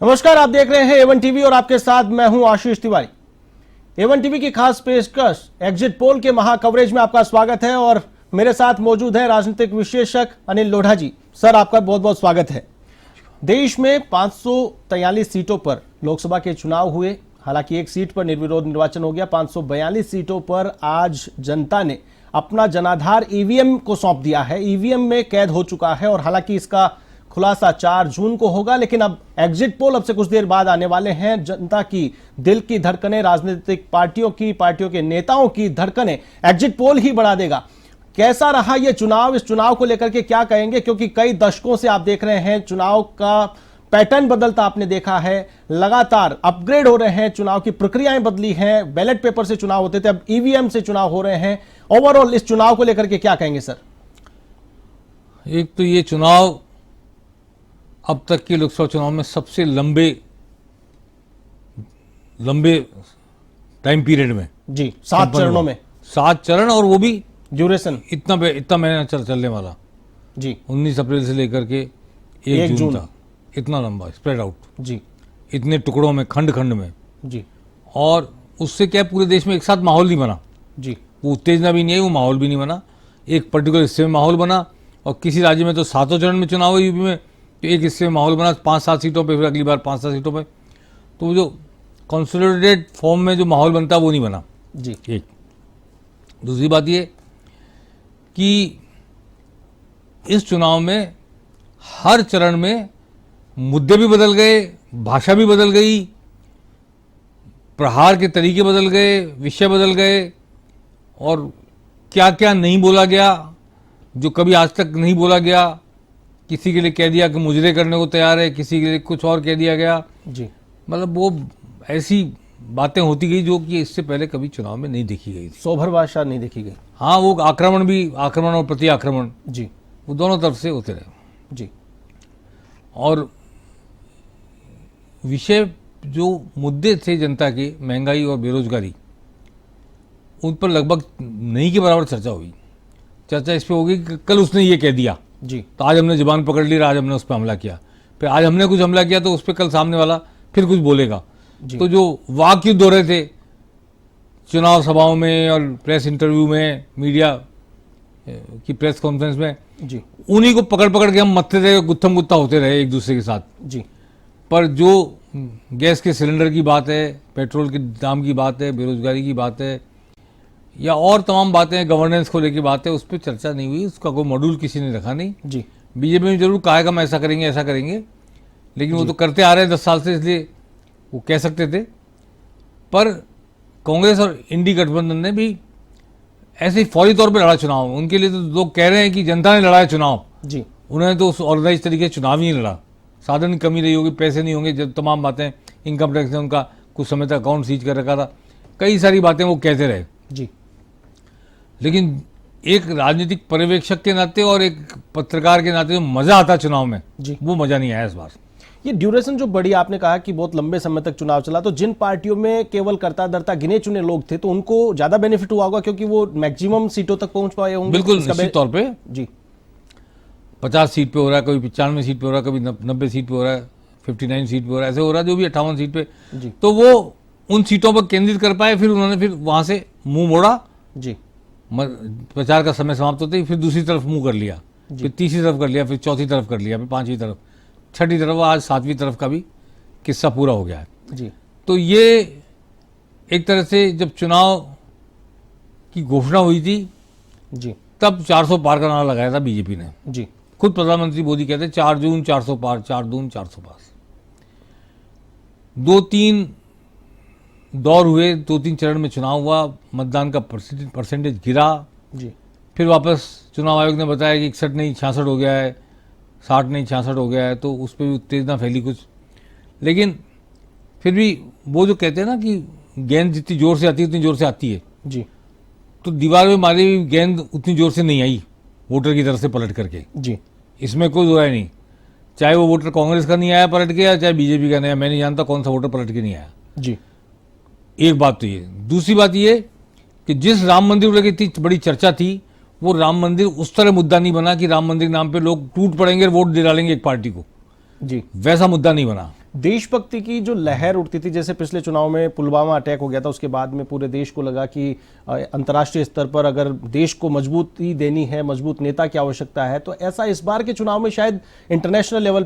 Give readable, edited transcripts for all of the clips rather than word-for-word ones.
नमस्कार, आप देख रहे हैं एवन टीवी और आपके साथ मैं हूं आशीष तिवारी। एवन टीवी की खास पेशकश एग्जिट पोल के महा कवरेज में आपका स्वागत है और मेरे साथ मौजूद है राजनीतिक विश्लेषक अनिल लोढ़ा जी। सर, आपका बहुत बहुत स्वागत है। देश में 543 सीटों पर लोकसभा के चुनाव हुए, हालांकि एक सीट पर निर्विरोध निर्वाचन हो गया। 542 सीटों पर आज जनता ने अपना जनाधार ईवीएम को सौंप दिया है। ईवीएम में कैद हो चुका है और हालांकि इसका खुलासा 4 जून को होगा, लेकिन अब एग्जिट पोल अब से कुछ देर बाद आने वाले हैं। जनता की दिल की धड़कनें, राजनीतिक पार्टियों के नेताओं की धड़कनें एग्जिट पोल ही बढ़ा देगा। कैसा रहा यह चुनाव? इस चुनाव को लेकर के क्या कहेंगे? क्योंकि कई दशकों से आप देख रहे हैं चुनाव का पैटर्न बदलता आपने देखा है, लगातार अपग्रेड हो रहे हैं, चुनाव की प्रक्रियाएं बदली हैं। बैलेट पेपर से चुनाव होते थे, अब ईवीएम से चुनाव हो रहे हैं। ओवरऑल इस चुनाव को लेकर के क्या कहेंगे सर? एक तो ये चुनाव अब तक के लोकसभा चुनाव में सबसे लंबे टाइम पीरियड में जी, 7 चरणों में 7 चरण, और वो भी ड्यूरेशन इतना महीना चलने वाला जी, 19 अप्रैल से लेकर के 1 जून तक, इतना लंबा स्प्रेड आउट जी, इतने टुकड़ों में, खंड खंड में जी। और उससे क्या पूरे देश में एक साथ माहौल नहीं बना जी, वो उत्तेजना भी नहीं है, वो माहौल भी नहीं बना। एक पर्टिकुलर हिस्से में माहौल बना और किसी राज्य में तो 7 चरण में चुनाव हुए, यूपी में तो एक हिस्से में माहौल बना 5-7 सीटों पे, फिर अगली बार 5-7 सीटों पे। तो वो जो कंसोलिडेटेड फॉर्म में जो माहौल बनता वो नहीं बना जी। एक। दूसरी बात ये कि इस चुनाव में हर चरण में मुद्दे भी बदल गए, भाषा भी बदल गई, प्रहार के तरीके बदल गए, विषय बदल गए, और क्या क्या नहीं बोला गया जो कभी आज तक नहीं बोला गया। किसी के लिए कह दिया कि मुजरे करने को तैयार है, किसी के लिए कुछ और कह दिया गया जी। मतलब वो ऐसी बातें होती गई जो कि इससे पहले कभी चुनाव में नहीं देखी गई थी। सोभर भाषा नहीं देखी गई। हाँ, वो आक्रमण और प्रति आक्रमण जी, वो दोनों तरफ से होते रहे। जी। और विषय जो मुद्दे थे जनता के, महंगाई और बेरोजगारी, उन पर लगभग नहीं के बराबर चर्चा हुई। चर्चा इस पर होगी कि कल उसने ये कह दिया जी, तो आज हमने जुबान पकड़ ली, आज हमने उस पर हमला किया, फिर आज हमने कुछ हमला किया तो उस पर कल सामने वाला फिर कुछ बोलेगा। तो जो वाक युद्ध हो रहे थे चुनाव सभाओं में और प्रेस इंटरव्यू में, मीडिया की प्रेस कॉन्फ्रेंस में जी, उन्हीं को पकड़ पकड़ के हम मत्थे रहे, गुत्थम गुत्था होते रहे एक दूसरे के साथ जी। पर जो गैस के सिलेंडर की बात है, पेट्रोल के दाम की बात है, बेरोजगारी की बात है, या और तमाम बातें, गवर्नेंस को लेकर बात है, उस पर चर्चा नहीं हुई। उसका कोई मॉड्यूल किसी ने रखा नहीं। जी, बीजेपी में जरूर कहा कि हम ऐसा करेंगे ऐसा करेंगे, लेकिन वो तो करते आ रहे हैं 10 साल से, इसलिए वो कह सकते थे। पर कांग्रेस और इंडी गठबंधन ने भी ऐसे ही फौरी तौर पर लड़ा चुनाव। उनके लिए तो लोग कह रहे हैं कि जनता ने लड़ा है चुनाव, जी। उन्होंने तो उस ऑर्गेनाइज तरीके से चुनाव ही नहीं लड़ा। साधन की कमी रही होगी, पैसे नहीं होंगे, जब तमाम बातें, इनकम टैक्स ने उनका कुछ समय तक अकाउंट सीज कर रखा था, कई सारी बातें वो कहते रहे। जी। लेकिन एक राजनीतिक पर्यवेक्षक के नाते और एक पत्रकार के नाते जो मजा आता चुनाव में, जी, वो मजा नहीं आया इस बार। ये ड्यूरेशन जो बड़ी, आपने कहा कि बहुत लंबे समय तक चुनाव चला, तो जिन पार्टियों में केवल करता धरता गिने चुने लोग थे तो उनको ज्यादा बेनिफिट हुआ होगा क्योंकि वो मैक्सिमम सीटों तक पहुंच पाए होंगे। बिल्कुल निश्चित तौर पे जी, 50 सीट पे हो रहा है, कभी 95 सीट पे हो रहा है, कभी 90 सीट पे हो रहा है, 59 सीट पे हो रहा है, ऐसे हो रहा है, जो भी 58 सीट पे। जी। तो वो उन सीटों पर केंद्रित कर पाए, फिर उन्होंने फिर वहां से मुंह मोड़ा। जी, प्रचार का समय समाप्त होते ही फिर दूसरी तरफ मुंह कर लिया, फिर तीसरी तरफ कर लिया, फिर चौथी तरफ कर लिया, फिर 5वीं तरफ, 6ठी तरफ, आज 7वीं तरफ का भी किस्सा पूरा हो गया है। जी। तो ये एक तरह से जब चुनाव की घोषणा हुई थी जी, तब 400 पार का नारा लगाया था बीजेपी ने। जी, खुद प्रधानमंत्री मोदी कहते 4 जून 400 पार, 4 जून 400 पार। 2-3 दौर हुए, 2-3 चरण में चुनाव हुआ, मतदान का परसेंटेज गिरा। जी, फिर वापस चुनाव आयोग ने बताया कि 61 नहीं 66 हो गया है, 60 नहीं 66 हो गया है, तो उस पर भी उत्तेजना फैली कुछ। लेकिन फिर भी वो जो कहते हैं ना कि गेंद जितनी जोर से आती है उतनी जोर से आती है, जी, तो दीवार में मारी हुई गेंद उतनी जोर से नहीं आई वोटर की तरफ से पलट करके। जी, इसमें कोई दो राय नहीं, चाहे वो वोटर कांग्रेस का नहीं आया पलट के, या चाहे बीजेपी का नहीं आया। मैं नहीं जानता कौन सा वोटर पलट के नहीं आया। जी। एक बात तो ये। दूसरी बात ये कि जिस राम मंदिर को लेकर इतनी बड़ी चर्चा थी, वो राम मंदिर उस तरह मुद्दा नहीं बना कि राम मंदिर के नाम पे लोग टूट पड़ेंगे और वोट दे डालेंगे एक पार्टी को। जी, वैसा मुद्दा नहीं बना। देशभक्ति की जो लहर उठती थी, जैसे पिछले चुनाव में पुलवामा अटैक हो गया था, उसके बाद में पूरे देश को लगा कि अंतर्राष्ट्रीय स्तर पर अगर देश को मजबूती देनी है, मजबूत नेता की आवश्यकता है, तो ऐसा इस बार के चुनाव में शायद इंटरनेशनल लेवल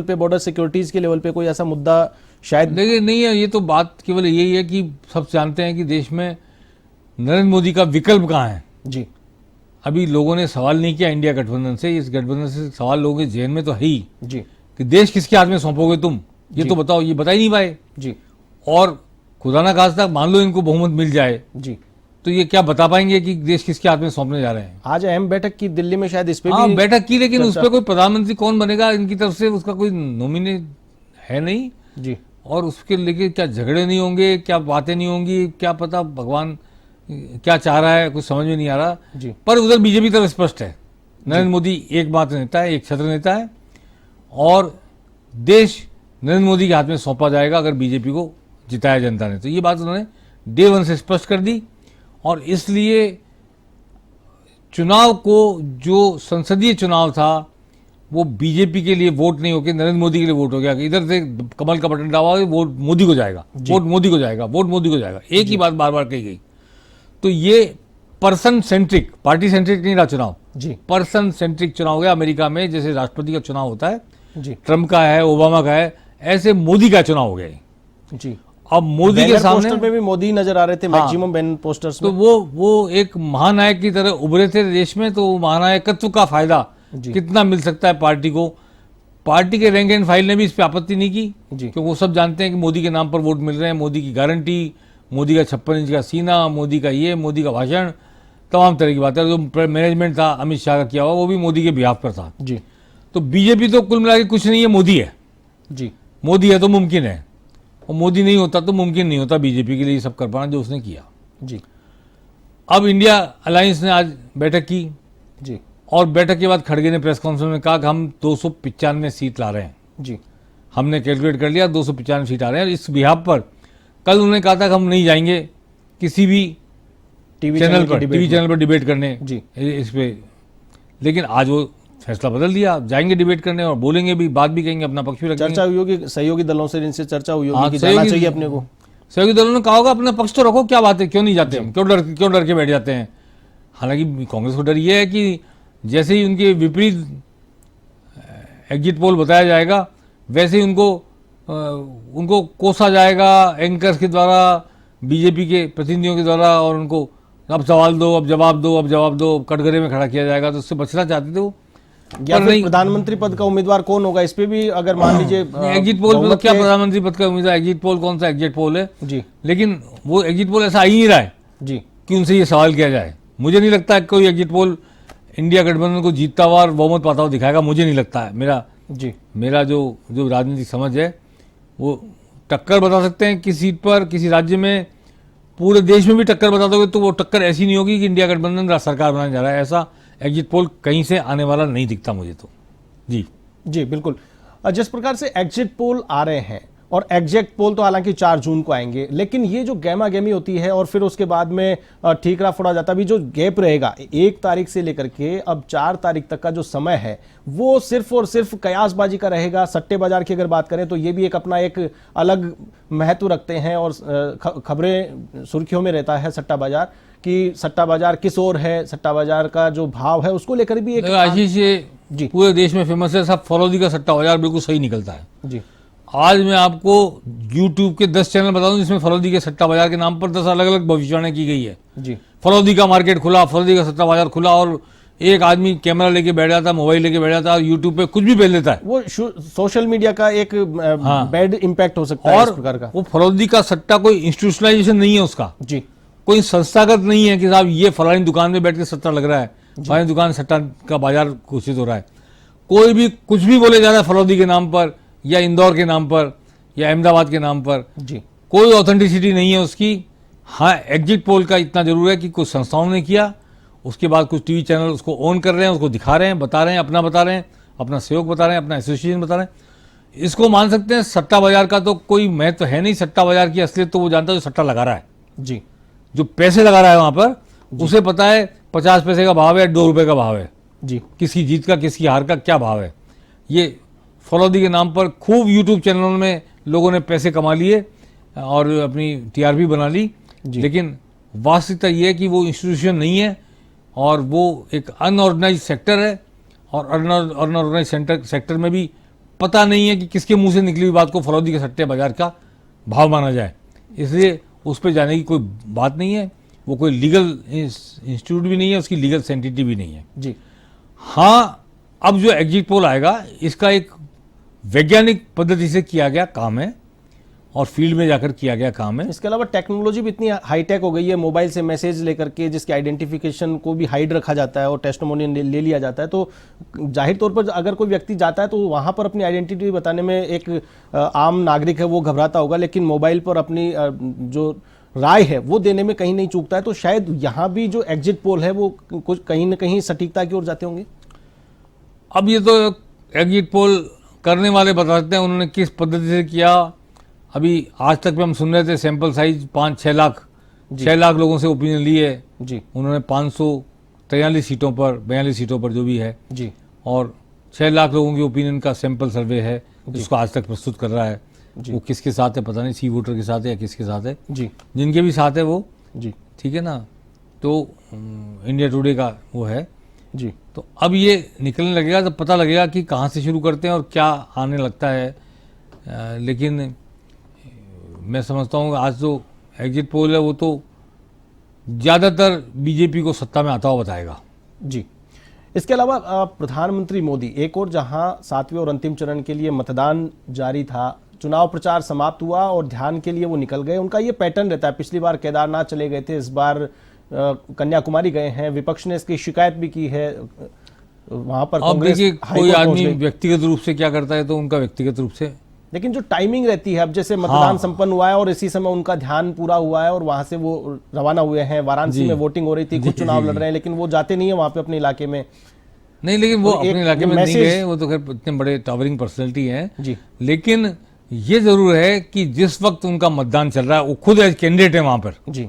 पे, बॉर्डर सिक्योरिटीज के लेवल पे कोई ऐसा मुद्दा शायद देखिए नहीं है। ये तो बात केवल यही है कि सब जानते हैं कि देश में नरेंद्र मोदी का विकल्प कहाँ है। जी अभी लोगों ने सवाल नहीं किया इंडिया गठबंधन से, इस गठबंधन से सवाल लोगों के जेहन में तो है ही जी कि देश किसके हाथ में सौंपोगे तुम, ये तो बताओ, ये बता ही नहीं पाए। जी और खुदा ना खास्ता मान लो इनको बहुमत मिल जाए जी तो ये क्या बता पाएंगे कि देश किसके हाथ में सौंपने जा रहे हैं। आज अहम बैठक की दिल्ली में, शायद इस पे हाँ भी बैठक की, लेकिन उस चर्चा- पर कोई प्रधानमंत्री कौन बनेगा इनकी तरफ से उसका कोई नॉमिनेट है नहीं। जी और उसके लेके क्या झगड़े नहीं होंगे, क्या बातें नहीं होंगी, क्या पता भगवान क्या चाह रहा है, कुछ समझ में नहीं आ रहा। जी पर उधर बीजेपी तरफ स्पष्ट है, नरेंद्र मोदी एक मात्र नेता है, एक छत्र नेता है और देश नरेंद्र मोदी के हाथ में सौंपा जाएगा अगर बीजेपी को जिताया जनता ने। तो ये बात उन्होंने डे वन से स्पष्ट कर दी। और इसलिए चुनाव को, जो संसदीय चुनाव था, वो बीजेपी के लिए वोट नहीं होकर नरेंद्र मोदी के लिए वोट हो गया कि इधर से कमल का बटन दबाओ, वोट मोदी को जाएगा, वोट मोदी को जाएगा, वोट मोदी को जाएगा। एक ही बात बार बार कही गई। तो ये पर्सन सेंट्रिक, पार्टी सेंट्रिक नहीं रहा चुनाव, जी पर्सन सेंट्रिक चुनाव हो गया। अमेरिका में जैसे राष्ट्रपति का चुनाव होता है, जी ट्रम्प का है, ओबामा का है, ऐसे मोदी का चुनाव हो गया ये। जी अब मोदी के बैनर सामने पोस्टर में भी मोदी नजर आ रहे थे, मैक्सिमम बैनर पोस्टर्स तो में। वो एक महानायक की तरह उभरे थे देश में। तो महानायकत्व का फायदा जी। कितना मिल सकता है पार्टी को। पार्टी के रैंक एंड फाइल ने भी इस पर आपत्ति नहीं की, जी क्योंकि वो सब जानते हैं कि मोदी के नाम पर वोट मिल रहे हैं, मोदी की गारंटी, मोदी का 56 इंच का सीना, मोदी का ये, मोदी का भाषण, तमाम तरह की बातें। जो मैनेजमेंट था अमित शाह का किया हुआ, वो भी मोदी के बिहाफ पर था। जी तो बीजेपी तो कुल मिला के कुछ नहीं है, मोदी है। जी मोदी है तो मुमकिन है, और मोदी नहीं होता तो मुमकिन नहीं होता बीजेपी के लिए ये सब कर पाना जो उसने किया। जी अब इंडिया अलायंस ने आज बैठक की जी और बैठक के बाद खड़गे ने प्रेस कॉन्फ्रेंस में कहा कि हम 295 सीट ला रहे हैं। जी हमने कैलकुलेट कर लिया, 295 सीट आ रहे हैं। और इस बिहाफ पर कल उन्होंने कहा था कि हम नहीं जाएंगे किसी भी टीवी चैनल की पर, डिबेट टीवी में। चैनल पर डिबेट करने जी इस पे। लेकिन आज वो फैसला बदल दिया, जाएंगे डिबेट करने और बोलेंगे भी, बात भी कहेंगे, अपना पक्ष भी रखेंगे। चर्चा हुई होगी सहयोगी दलों से, इनसे चर्चा हुई हाँ, होगी कि जाना सहयोगी- चाहिए अपने को। सहयोगी दलों ने कहा होगा अपना पक्ष तो रखो, क्या बात है, क्यों नहीं जाते हम, क्यों डर के बैठ जाते हैं। हालांकि कांग्रेस को डर ये है कि जैसे ही उनके विपरीत एग्जिट पोल बताया जाएगा, वैसे ही उनको कोसा जाएगा एंकर्स के द्वारा, बीजेपी के प्रतिनिधियों के द्वारा, और उनको अब सवाल दो, अब जवाब दो, अब जवाब दो, कटघरे में खड़ा किया जाएगा। तो उससे बचना चाहते थे वो। या पर फिर नहीं, प्रधानमंत्री पद का उम्मीदवार कौन होगा, इस पे भी अगर मान लीजिए एग्जिट पोल में तो बहुमत क्या के- प्रधानमंत्री पद का उम्मीदवार, एग्जिट पोल कौन सा एग्जिट पोल है। जी लेकिन वो एग्जिट पोल ऐसा आ ही नहीं रहा है जी कि उनसे ये सवाल किया जाए। मुझे नहीं लगता है कोई एग्जिट पोल इंडिया गठबंधन को जीतता हुआ और बहुमत पाता हुआ दिखाएगा, मुझे नहीं लगता है। जी मेरा जो राजनीतिक समझ है, वो टक्कर बता सकते हैं किसी सीट पर, किसी राज्य में, पूरे देश में भी टक्कर बता दोगे तो वो टक्कर ऐसी नहीं होगी कि इंडिया गठबंधन सरकार बनाने जा रहा है। ऐसा एग्जिट पोल कहीं से आने वाला नहीं दिखता मुझे तो। जी जी बिल्कुल। जिस प्रकार से एग्जिट पोल आ रहे हैं, और एग्जैक्ट पोल तो हालांकि 4 जून को आएंगे, लेकिन ये जो गहमा गहमी होती है और फिर उसके बाद में ठीकरा फोड़ा जाता है, अभी जो गैप रहेगा 1 तारीख से लेकर के अब 4 तारीख तक का जो समय है, वो सिर्फ और सिर्फ कयासबाजी का रहेगा। सट्टे बाजार की अगर बात करें तो ये भी एक अपना एक अलग महत्व रखते हैं, और खबरें सुर्खियों में रहता है सट्टा बाजार, कि सट्टा बाजार किस ओर है, सट्टा बाजार का जो भाव है उसको लेकर भी एक आशीष, ये जी पूरे देश में फेमस है, सब फरौदी का सट्टा बाजार बिल्कुल सही निकलता है। जी आज मैं आपको YouTube के 10 चैनल बता दूं जिसमें फरौदी के सट्टा बाजार के नाम पर 10 अलग अलग भविष्यवाणी की गई है। जी फरौदी का मार्केट खुला, फरौदी का सट्टा बाजार खुला, और एक आदमी कैमरा लेके बैठ जाता, मोबाइल लेके बैठ जाता और यूट्यूब पे कुछ भी बेच देता है। वो सोशल मीडिया का एक बैड इम्पैक्ट हो सकता है इस प्रकार का। वो फरौदी का सट्टा कोई इंस्टीट्यूशनलाइजेशन नहीं है उसका, जी कोई संस्थागत नहीं है कि साहब ये फलानी दुकान में बैठ के सट्टा लग रहा है, फलानी दुकान सट्टा का बाजार घोषित हो रहा है। कोई भी कुछ भी बोले जा रहा है फरौदी के नाम पर, या इंदौर के नाम पर, या अहमदाबाद के नाम पर, जी कोई ऑथेंटिसिटी नहीं है उसकी। हाँ, एग्जिट पोल का इतना जरूर है कि कुछ संस्थाओं ने किया, उसके बाद कुछ टीवी चैनल उसको ओन कर रहे हैं, उसको दिखा रहे हैं, बता रहे हैं, अपना बता रहे हैं, अपना सहयोग बता रहे हैं, अपना एसोसिएशन बता रहे हैं। इसको मान सकते हैं। सट्टा बाजार का तो कोई महत्व है नहीं। सट्टा बाजार की असलियत तो वो जानता है जो सट्टा लगा रहा है, जी जो पैसे लगा रहा है वहां पर, उसे पता है 50 पैसे का भाव है, 2 रुपए का भाव है, जी किसकी जीत का किसकी हार का क्या भाव है। ये फरौदी के नाम पर खूब यूट्यूब चैनलों में लोगों ने पैसे कमा लिए और अपनी टीआरपी बना ली, लेकिन वास्तविकता ये है कि वो इंस्टीट्यूशन नहीं है और वो एक अनऑर्गेनाइज सेक्टर है, और अनऑर्गेनाइज सेक्टर में भी पता नहीं है कि किसके मुंह से निकली हुई बात को फरौदी के सट्टे बाजार का भाव माना जाए, इसलिए उस पर जाने की कोई बात नहीं है। वो कोई लीगल इंस्टीट्यूट भी नहीं है, उसकी लीगल सेंटिटी भी नहीं है जी। हाँ, अब जो एग्जिट पोल आएगा इसका एक वैज्ञानिक पद्धति से किया गया काम है और फील्ड में जाकर किया गया काम है। इसके अलावा टेक्नोलॉजी भी इतनी हाईटेक हो गई है, मोबाइल से मैसेज लेकर के जिसके आइडेंटिफिकेशन को भी हाइड रखा जाता है और टेस्टिमोनियल ले लिया जाता है, तो जाहिर तौर पर अगर कोई व्यक्ति जाता है तो वहां पर अपनी आइडेंटिटी बताने में एक आम नागरिक है वो घबराता होगा, लेकिन मोबाइल पर अपनी जो राय है वो देने में कहीं नहीं चूकता है। तो शायद यहाँ भी जो एग्जिट पोल है वो कुछ कहीं ना कहीं सटीकता की ओर जाते होंगे। अब ये तो एग्जिट पोल करने वाले बताते हैं उन्होंने किस पद्धति से किया। अभी आज तक में हम सुन रहे थे सैंपल साइज 5-6 लाख 6 लाख लोगों से ओपिनियन ली है जी। उन्होंने 543 सीटों पर 42 सीटों पर जो भी है जी, और 6 लाख लोगों की ओपिनियन का सैंपल सर्वे है जिसको आज तक प्रस्तुत कर रहा है। वो किसके साथ है पता नहीं, सी वोटर के साथ है या किसके साथ है जी, जिनके भी साथ है वो जी, ठीक है ना। तो इंडिया टुडे का वो है जी। तो अब ये निकलने लगेगा तो पता लगेगा कि कहाँ से शुरू करते हैं और क्या आने लगता है। लेकिन मैं समझता हूँ आज जो एग्जिट पोल है वो तो ज़्यादातर बीजेपी को सत्ता में आता हुआ बताएगा। जी। इसके अलावा प्रधानमंत्री मोदी एक और जहां 7वें और अंतिम चरण के लिए मतदान जारी था, चुनाव प्रचार समाप्त हुआ और ध्यान के लिए वो निकल गए। उनका ये पैटर्न रहता है, पिछली बार केदारनाथ चले गए थे, इस बार कन्याकुमारी गए हैं। विपक्ष ने इसकी शिकायत भी की है वहां पर। अब देखिए कोई आदमी व्यक्तिगत रूप से क्या करता है तो उनका व्यक्तिगत रूप से, लेकिन जो टाइमिंग रहती है, अब जैसे मतदान संपन्न हुआ है और इसी समय उनका ध्यान पूरा हुआ है और वहां से वो रवाना हुए हैं। वाराणसी में वोटिंग हो रही थी, खुद चुनाव लड़ रहे हैं, लेकिन वो जाते नहीं है वहां पे अपने इलाके में। नहीं, लेकिन वो अपने इलाके में नहीं गए, वो तो खैर इतने बड़े टावरिंग पर्सनैलिटी हैं जी। लेकिन ये जरूर है कि जिस वक्त उनका मतदान चल रहा है वो खुद एज कैंडिडेट है वहां पर जी,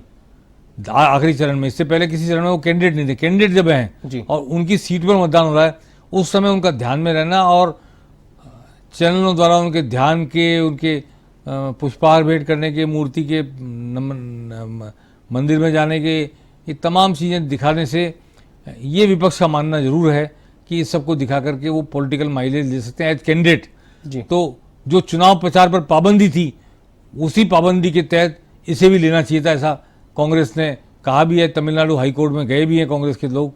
आखिरी चरण में। इससे पहले किसी चरण में वो कैंडिडेट नहीं थे। कैंडिडेट जब हैं और उनकी सीट पर मतदान हो रहा है उस समय उनका ध्यान में रहना और चैनलों द्वारा उनके ध्यान के, उनके पुष्पहार भेंट करने के, मूर्ति के मंदिर में जाने के, ये तमाम चीज़ें दिखाने से ये विपक्ष का मानना जरूर है कि इस सबको दिखा करके वो पॉलिटिकल माइलेज ले सकते हैं एज कैंडिडेट। तो जो चुनाव प्रचार पर पाबंदी थी उसी पाबंदी के तहत इसे भी लेना चाहिए था, ऐसा कांग्रेस ने कहा भी है। तमिलनाडु हाई कोर्ट में गए भी हैं कांग्रेस के लोग,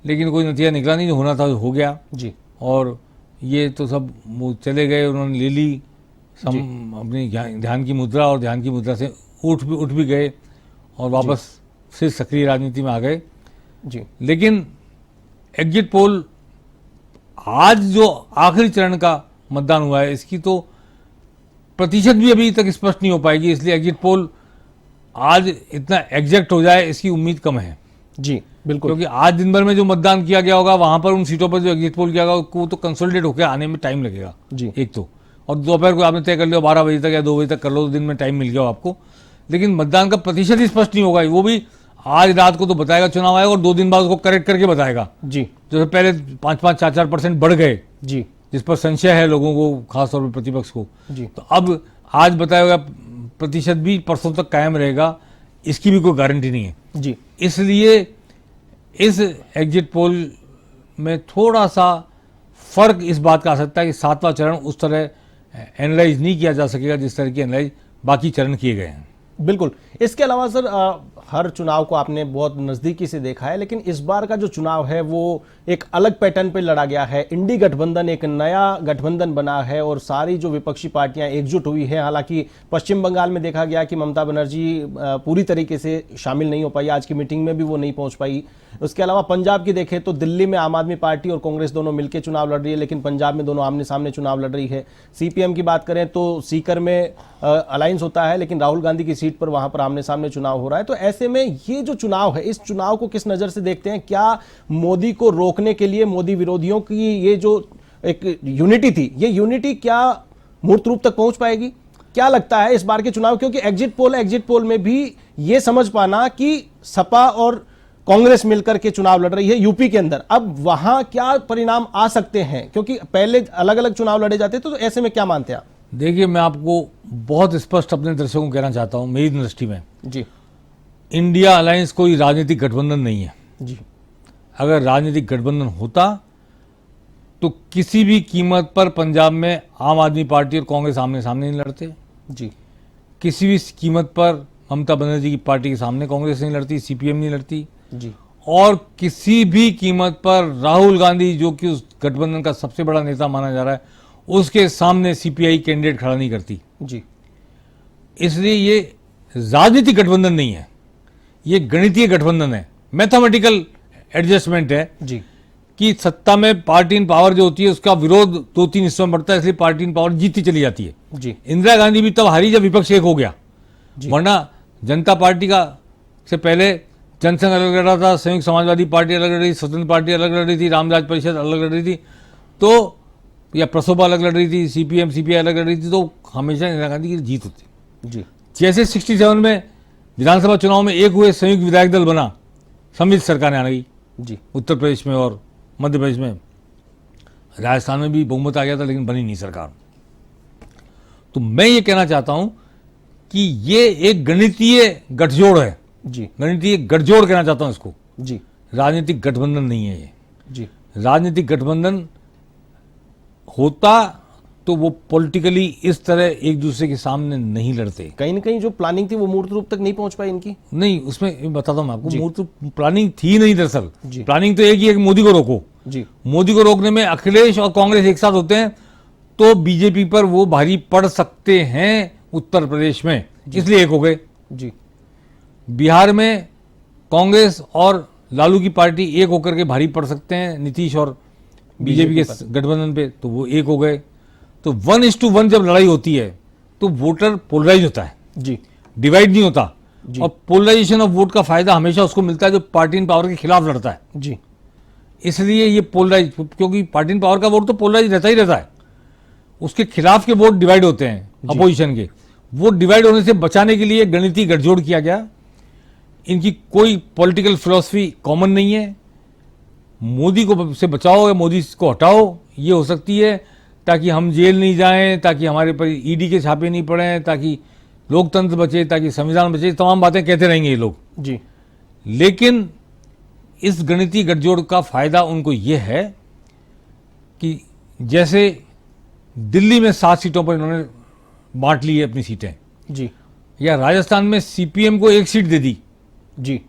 लेकिन कोई नतीजा निकला नहीं, जो होना था हो गया जी। और ये तो सब वो चले गए, उन्होंने ले ली अपनी ध्यान की मुद्रा और ध्यान की मुद्रा से उठ भी गए और वापस फिर सक्रिय राजनीति में आ गए जी। लेकिन एग्जिट पोल आज जो आखिरी चरण का मतदान हुआ है इसकी तो प्रतिशत भी अभी तक स्पष्ट नहीं हो पाएगी, इसलिए एग्जिट पोल आज इतना एग्जैक्ट हो जाए इसकी उम्मीद कम है जी। बिल्कुल, क्योंकि आज दिन भर में जो मतदान किया गया होगा वहां पर उन सीटों पर जो एग्जिट पोल किया होगा वो तो कंसोलिडेट होकर आने में टाइम लगेगा जी एक तो, और दोपहर को आपने तय कर लिया 12 बजे तक या 2 बजे तक कर लो तो दिन में टाइम मिल गया आपको, लेकिन मतदान का प्रतिशत ही स्पष्ट नहीं होगा। वो भी आज रात को तो बताएगा चुनाव आयोग और 2 दिन बाद उसको करेक्ट करके बताएगा जी। जैसे पहले 5-5, 4-4% बढ़ गए जी, जिस पर संशय है लोगों को, खासतौर पर प्रतिपक्ष को जी। तो अब आज बताया प्रतिशत भी परसों तक कायम रहेगा, इसकी भी कोई गारंटी नहीं है जी। इसलिए इस एग्जिट पोल में थोड़ा सा फर्क इस बात का आ सकता है कि 7वां चरण उस तरह एनालाइज नहीं किया जा सकेगा जिस तरह की एनालाइज बाकी चरण किए गए हैं। बिल्कुल। इसके अलावा सर हर चुनाव को आपने बहुत नज़दीकी से देखा है, लेकिन इस बार का जो चुनाव है वो एक अलग पैटर्न पे लड़ा गया है। इंडी गठबंधन एक नया गठबंधन बना है और सारी जो विपक्षी पार्टियां एकजुट हुई हैं। हालांकि पश्चिम बंगाल में देखा गया कि ममता बनर्जी पूरी तरीके से शामिल नहीं हो पाई, आज की मीटिंग में भी वो नहीं पहुंच पाई। उसके अलावा पंजाब की देखें तो दिल्ली में आम आदमी पार्टी और कांग्रेस दोनों मिलकर चुनाव लड़ रही है, लेकिन पंजाब में दोनों आमने सामने चुनाव लड़ रही है। सीपीएम की बात करें तो सीकर में अलायंस होता है, लेकिन राहुल गांधी की सीट पर वहां पर आमने सामने चुनाव हो रहा है। तो ऐसे में ये जो चुनाव है, इस चुनाव को किस नजर से देखते हैं? क्या मोदी को रोकने के लिए मोदी विरोधियों की ये जो एक यूनिटी थी, ये यूनिटी क्या मूर्त रूप तक पहुंच पाएगी? क्या लगता है इस बार के चुनाव? क्योंकि एग्जिट पोल में भी ये समझ पाना कि सपा और कांग्रेस मिलकर के चुनाव लड़ रही है यूपी के अंदर। अब वहां क्या परिणाम आ सकते हैं, क्योंकि पहले अलग अलग चुनाव लड़े जाते थे, तो ऐसे में क्या मानते हैं आप? देखिए, मैं आपको बहुत स्पष्ट अपने दर्शकों को कहना चाहता हूं, मेरी दृष्टि में जी इंडिया अलायंस कोई राजनीतिक गठबंधन नहीं है। जी अगर राजनीतिक गठबंधन होता तो किसी भी कीमत पर पंजाब में आम आदमी पार्टी और कांग्रेस आमने सामने नहीं लड़ते। जी किसी भी कीमत पर ममता बनर्जी की पार्टी के सामने कांग्रेस नहीं लड़ती, सीपीएम नहीं लड़ती, जी और किसी भी कीमत पर राहुल गांधी, जो कि उस गठबंधन का सबसे बड़ा नेता माना जा रहा है, उसके सामने सीपीआई कैंडिडेट खड़ा नहीं करती। जी इसलिए ये राजनीतिक गठबंधन नहीं है, ये गणितीय गठबंधन है, मैथमेटिकल एडजस्टमेंट है जी कि सत्ता में पार्टी इन पावर जो होती है उसका विरोध 2-3 हिस्सों में बढ़ता है, इसलिए पार्टी इन पावर जीतती चली जाती है। जी इंदिरा गांधी भी तब हारी जब विपक्ष एक हो गया, वरना जनता पार्टी का से पहले जनसंघ अलग लड़ रहा था, संयुक्त समाजवादी पार्टी अलग लड़ रही थी, स्वतंत्र पार्टी अलग लड़ रही थी, रामराज परिषद अलग लड़ रही थी, तो या प्रसोपा अलग लड़ रही थी, सीपीएम सीपीआई अलग लड़ रही थी, तो हमेशा इंदिरा गांधी की जीत होती। जी जैसे 67 में विधानसभा चुनाव में एक हुए संयुक्त विधायक दल बना, सम्मिलित सरकार आ गई जी उत्तर प्रदेश में और मध्य प्रदेश में, राजस्थान में भी बहुमत आ गया था, लेकिन बनी नहीं सरकार। तो मैं ये कहना चाहता हूं कि ये एक गणितीय गठजोड़ है, जी गणितीय गठजोड़ कहना चाहता हूं इसको, जी राजनीतिक गठबंधन नहीं है ये। जी राजनीतिक गठबंधन होता तो वो पॉलिटिकली इस तरह एक दूसरे के सामने नहीं लड़ते। कहीं ना कहीं जो प्लानिंग थी वो मूर्त रूप तक नहीं पहुंच पाई इनकी। नहीं, उसमें बताता हूं मैं आपको, मूर्त प्लानिंग थी नहीं दरअसल। जी। प्लानिंग तो एक ही है कि मोदी को रोको। जी मोदी को रोकने में अखिलेश और कांग्रेस एक साथ होते हैं तो बीजेपी पर वो भारी पड़ सकते हैं उत्तर प्रदेश में, इसलिए एक हो गए। जी बिहार में कांग्रेस और लालू की पार्टी एक होकर के भारी पड़ सकते हैं नीतीश और बीजेपी के गठबंधन पे, तो वो एक हो गए। तो 1:1 जब लड़ाई होती है तो वोटर पोलराइज होता है, जी डिवाइड नहीं होता। और पोलराइजेशन ऑफ वोट का फायदा हमेशा उसको मिलता है जो पार्टी इन पावर के खिलाफ लड़ता है। जी इसलिए ये पोलराइज, क्योंकि पार्टी इन पावर का वोट तो पोलराइज रहता ही रहता है, उसके खिलाफ के वोट डिवाइड होते हैं अपोजिशन के। वो डिवाइड होने से बचाने के लिए गणितीय गठजोड़ किया गया। इनकी कोई पॉलिटिकल फिलॉसफी कॉमन नहीं है। मोदी को से बचाओ या मोदी को हटाओ, ये हो सकती है ताकि हम जेल नहीं जाएं, ताकि हमारे पर ईडी के छापे नहीं पड़े, ताकि लोकतंत्र बचे, ताकि संविधान बचे, तमाम बातें कहते रहेंगे ये लोग। जी लेकिन इस गणितीय गठजोड़ का फायदा उनको ये है कि जैसे दिल्ली में 7 सीटों पर इन्होंने बांट ली है अपनी सीटें, जी या राजस्थान में सीपीएम को 1 सीट दे दी, जी